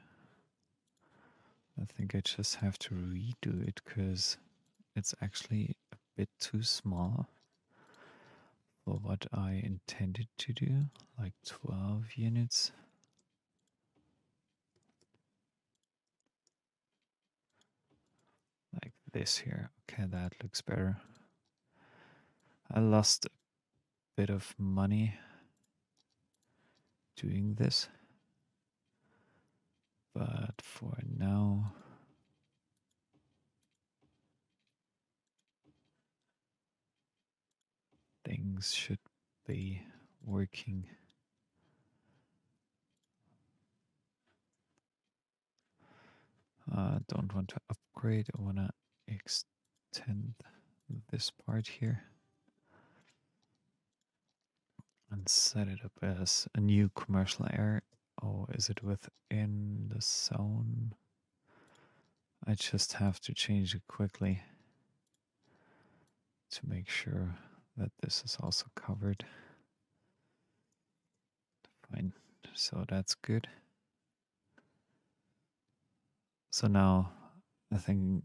I think I just have to redo it because it's actually a bit too small for what I intended to do, like 12 units. Like this here. Okay, that looks better. I lost a bit of money doing this, but for now, things should be working. Don't want to upgrade. I want to extend this part here and set it up as a new commercial area. Oh, is it within the zone? I just have to change it quickly to make sure that this is also covered. Fine. So that's good. So now I think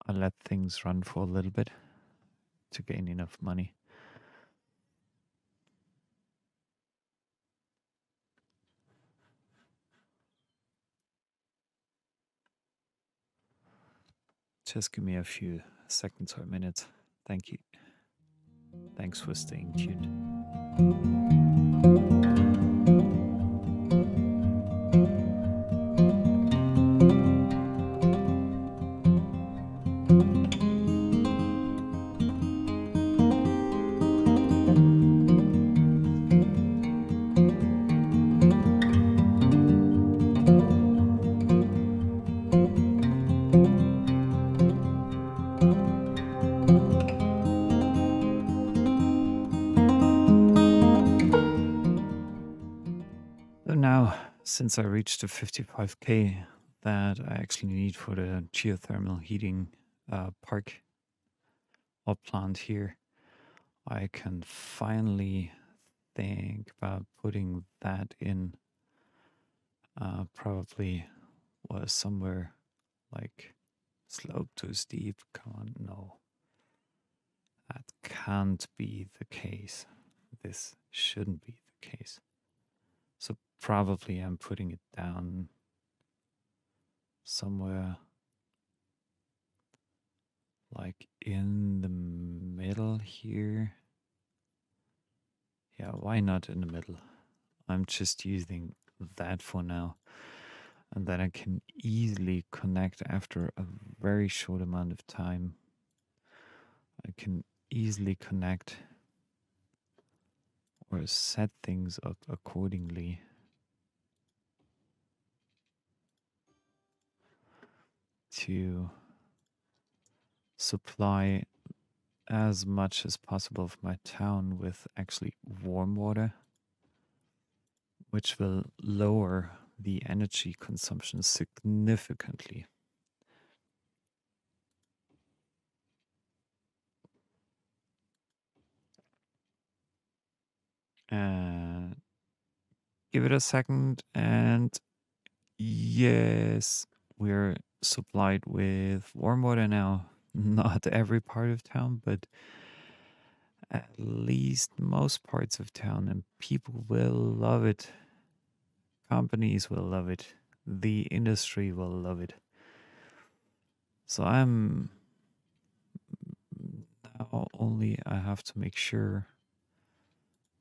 I let things run for a little bit to gain enough money. Just give me a few seconds or minutes. Thank you. Thanks for staying tuned. So now, since I reached the 55k that I actually need for the geothermal heating park or plant here, I can finally think about putting that in. Probably was somewhere like slope too steep. Come on, no. That can't be the case. This shouldn't be the case. So probably I'm putting it down somewhere like in the middle here. Yeah, why not in the middle? I'm just using that for now. And then I can easily connect after a very short amount of time. I can easily connect or set things up accordingly to supply as much as possible of my town with actually warm water, which will lower the energy consumption significantly. And give it a second, and yes, we're supplied with warm water now. Not every part of town, but at least most parts of town, and people will love it. Companies will love it. The industry will love it. So I'm now only I have to make sure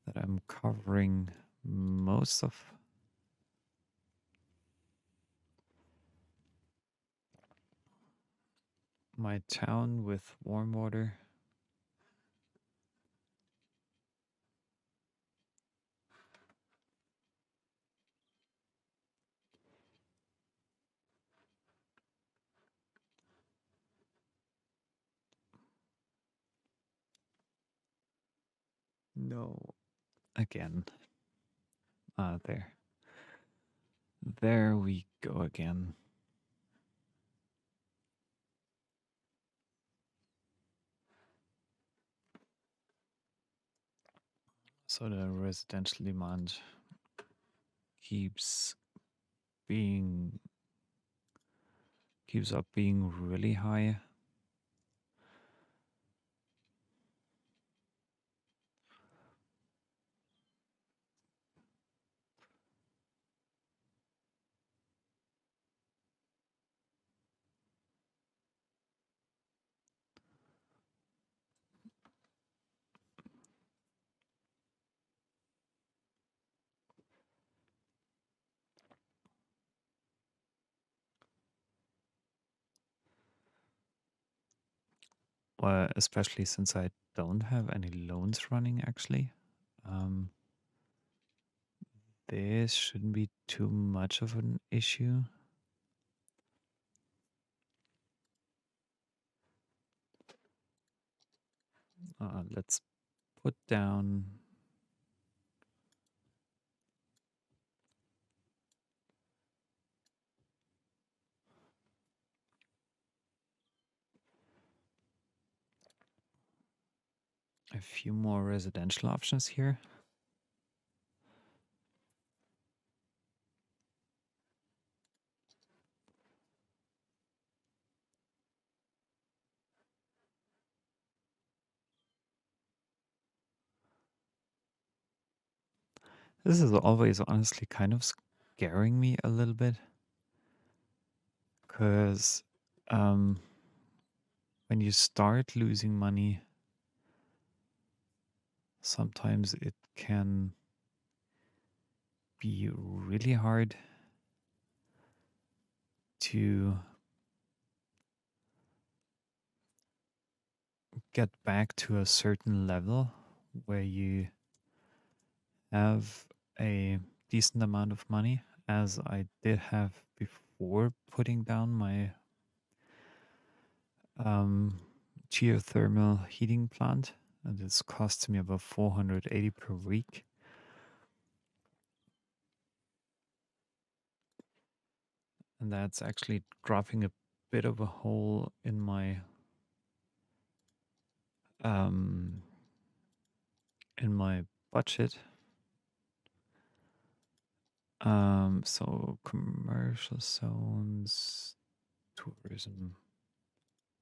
that I'm covering most of my town with warm water. No, again. There. There we go again. So the residential demand keeps being keeps up being really high. Well, especially since I don't have any loans running actually. Um, this shouldn't be too much of an issue. Let's put down a few more residential options here. This is always honestly kind of scaring me a little bit because when you start losing money, sometimes it can be really hard to get back to a certain level where you have a decent amount of money, as I did have before putting down my um, geothermal heating plant, and it's cost me about 480 per week. And that's actually dropping a bit of a hole um, in my budget. So commercial zones, tourism.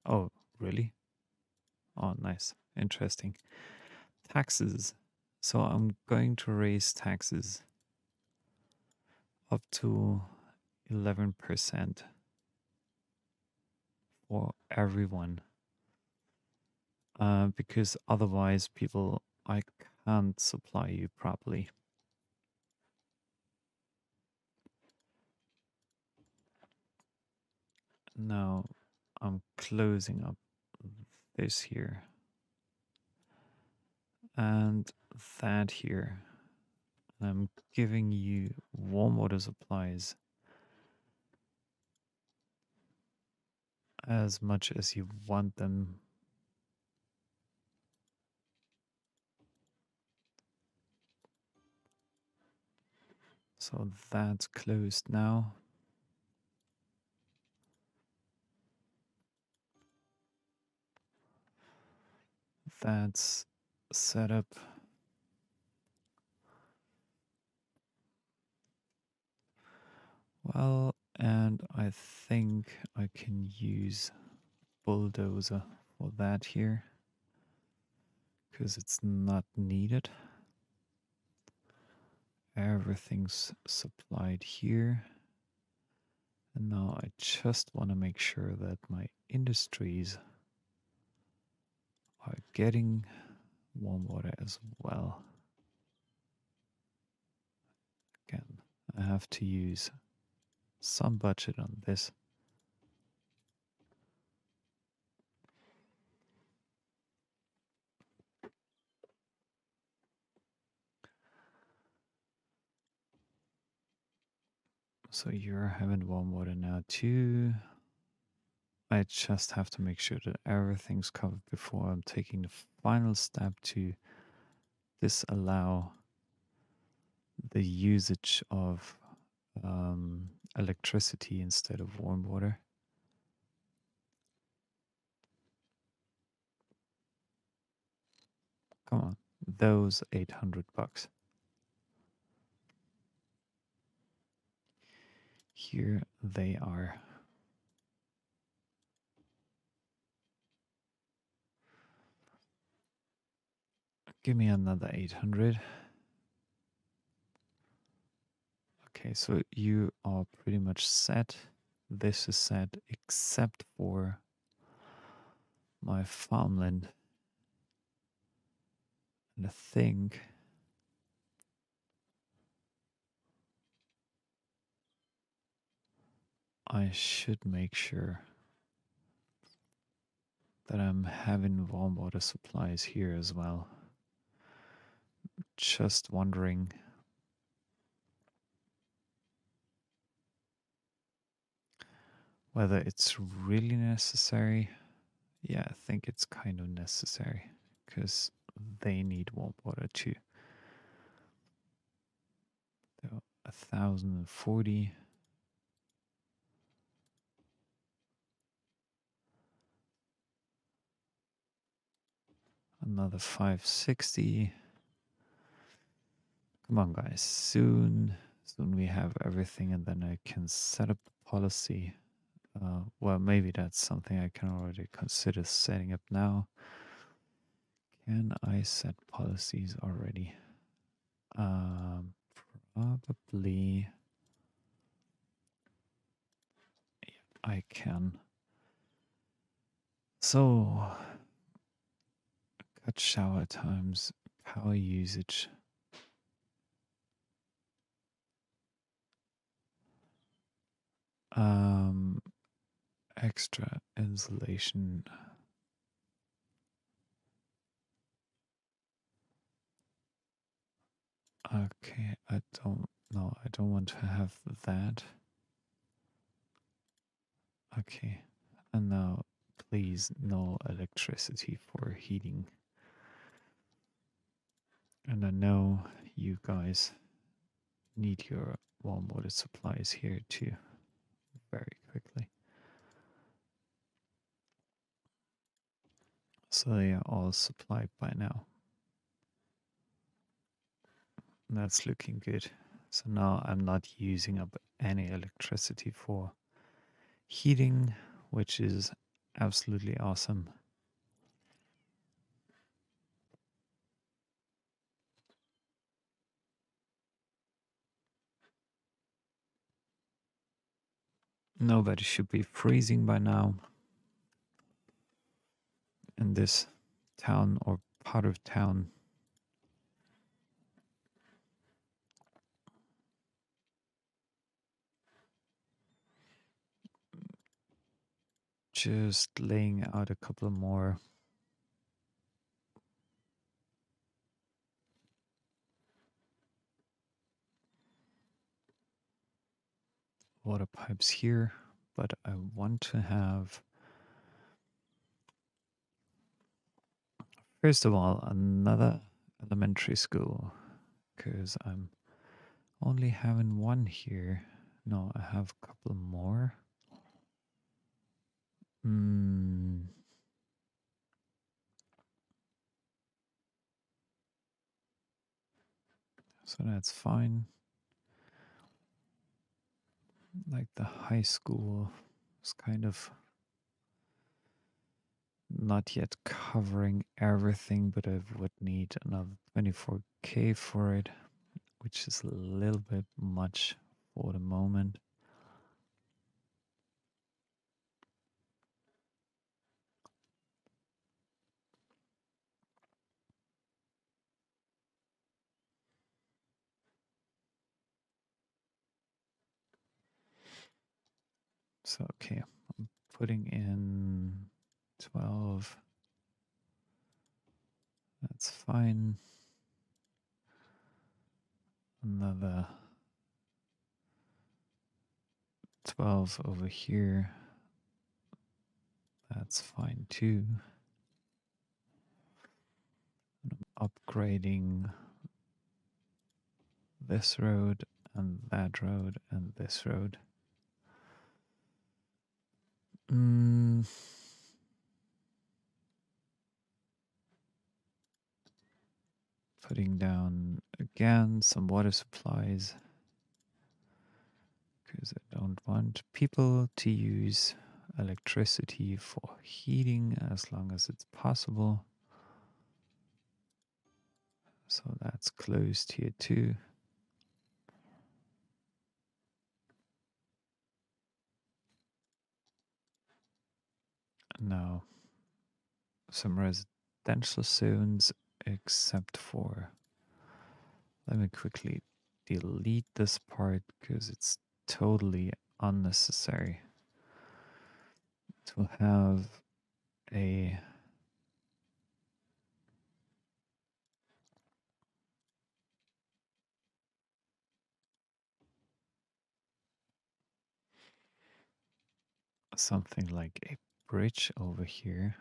Oh, really? Oh, nice. Interesting. Taxes. So I'm going to raise taxes up to 11% for everyone. Because otherwise I can't supply you properly. Now I'm closing up this here and that here. And I'm giving you warm water supplies as much as you want them. So that's closed now. That's set up. Well, and I think I can use bulldozer for that here because it's not needed. Everything's supplied here. And now I just want to make sure that my industries are getting warm water as well. Again, I have to use some budget on this. So you're having warm water now too. I just have to make sure that everything's covered before I'm taking the final step to disallow the usage of electricity instead of warm water. Come on, those $800. Here they are. Give me another 800. Okay, so you are pretty much set. This is set except for my farmland. And I think I should make sure that I'm having warm water supplies here as well. Just wondering whether it's really necessary. Yeah, I think it's kind of necessary because they need warm water too. So 1,040. Another 560. Come on, guys. Soon we have everything, and then I can set up the policy. Well, maybe that's something I can already consider setting up now. Can I set policies already? Probably. I can. So, cut shower times, power usage. Extra insulation. Okay, I don't know. I don't want to have that. Okay, and now please no electricity for heating. And I know you guys need your warm water supplies here too, very quickly. So they are all supplied by now. That's looking good. So now I'm not using up any electricity for heating, which is absolutely awesome. Nobody should be freezing by now in this town or part of town. Just laying out a couple more water pipes here, but I want to have, first of all, another elementary school, because I'm only having one here. No, I have a couple more. So that's fine. Like the high school is kind of not yet covering everything, but I would need another 24K for it, which is a little bit much for the moment. So, okay, I'm putting in 12. That's fine. Another 12 over here. That's fine too. And I'm upgrading this road and that road and this road. Mm, putting down again some water supplies because I don't want people to use electricity for heating as long as it's possible. So that's closed here too. Now, some residential zones, except for. Let me quickly delete this part because it's totally unnecessary to have a something like a bridge over here.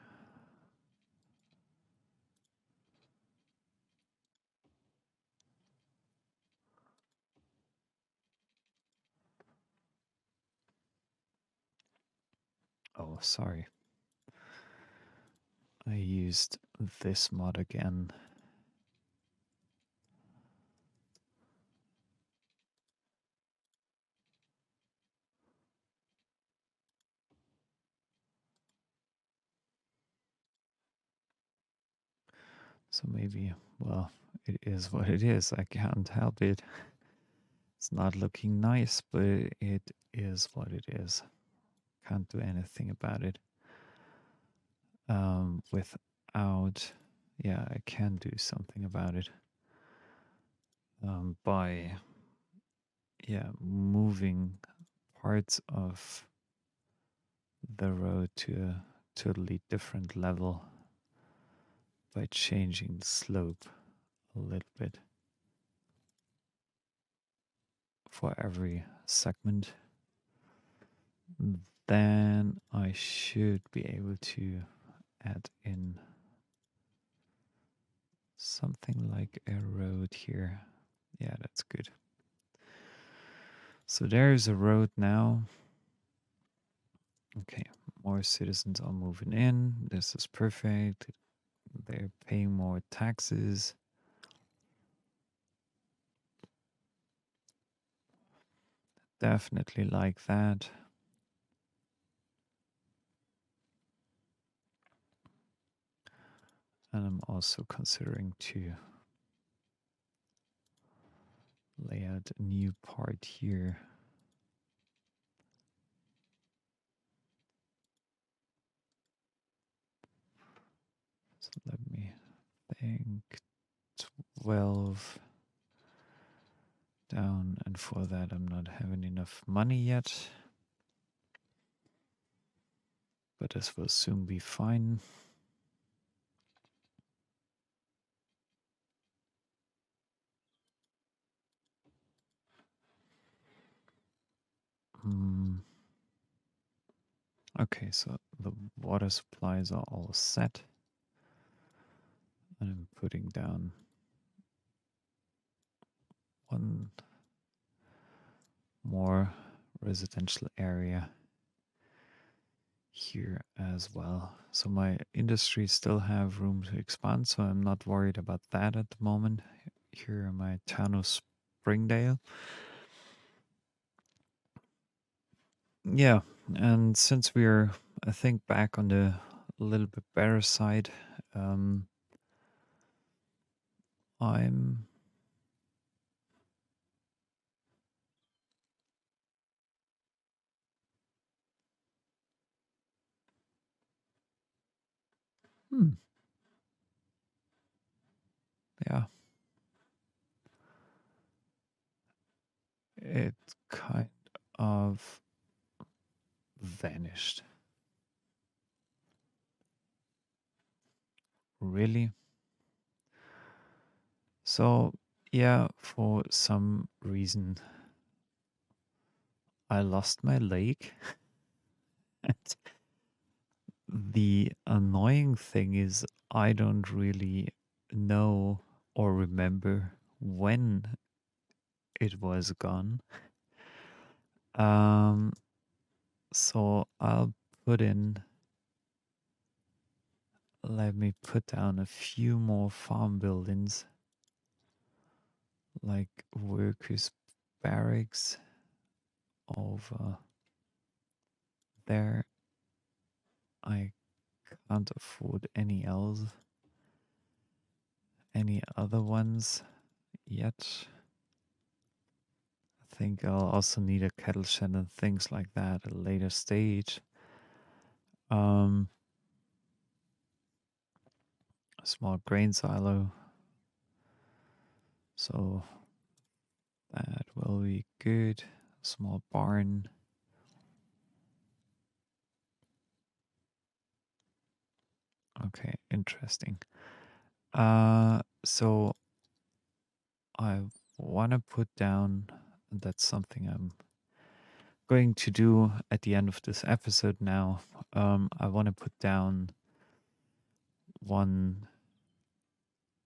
Oh, sorry. I used this mod again. So maybe, well, it is what it is. I can't help it. It's not looking nice, but it is what it is. Can't do anything about it. Without, yeah, I can do something about it. By, yeah, moving parts of the road to a totally different level by changing the slope a little bit for every segment. Then I should be able to add in something like a road here. Yeah, that's good. So there's a road now. Okay, more citizens are moving in. This is perfect. They're paying more taxes. Definitely like that. And I'm also considering to lay out a new part here. So let me think. 12 down, and for that I'm not having enough money yet. But this will soon be fine. Okay, so the water supplies are all set. And I'm putting down one more residential area here as well. So my industries still have room to expand, so I'm not worried about that at the moment. Here in my town of Springdale. Yeah, and since we're, I think, back on the a little bit better side, I'm hmm, yeah, it kind of vanished. Really? So, yeah, for some reason, I lost my lake. And the annoying thing is, I don't really know or remember when it was gone. Um, so I'll put in, let me put down a few more farm buildings, like workers' barracks over there. I can't afford any else, any other ones yet. I think I'll also need a cattle shed and things like that at a later stage. Um, a small grain silo. So that will be good. A small barn. Okay, interesting. So I want to put down, that's something I'm going to do at the end of this episode now. I want to put down one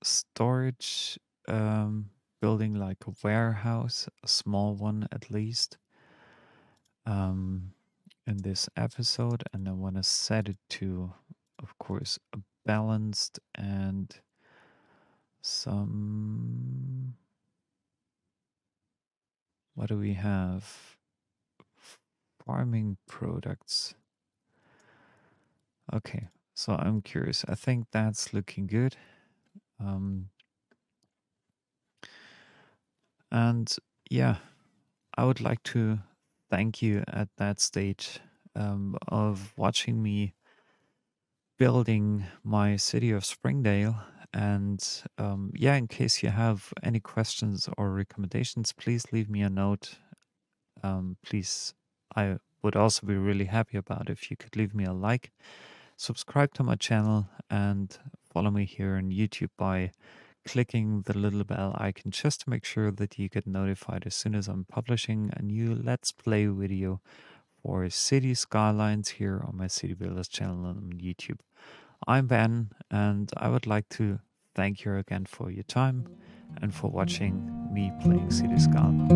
storage building, like a warehouse, a small one at least, um, in this episode. And I want to set it to, of course, a balanced and some. What do we have? Farming products. Okay, so I'm curious. I think that's looking good. Um, and yeah, I would like to thank you at that stage of watching me building my city of Springdale. And yeah, in case you have any questions or recommendations, please leave me a note. Please, I would also be really happy about if you could leave me a like, subscribe to my channel, and follow me here on YouTube by clicking the little bell icon just to make sure that you get notified as soon as I'm publishing a new Let's Play video for City Skylines here on my City Builders channel on YouTube. I'm Ben, and I would like to thank you again for your time and for watching me playing City Skylines.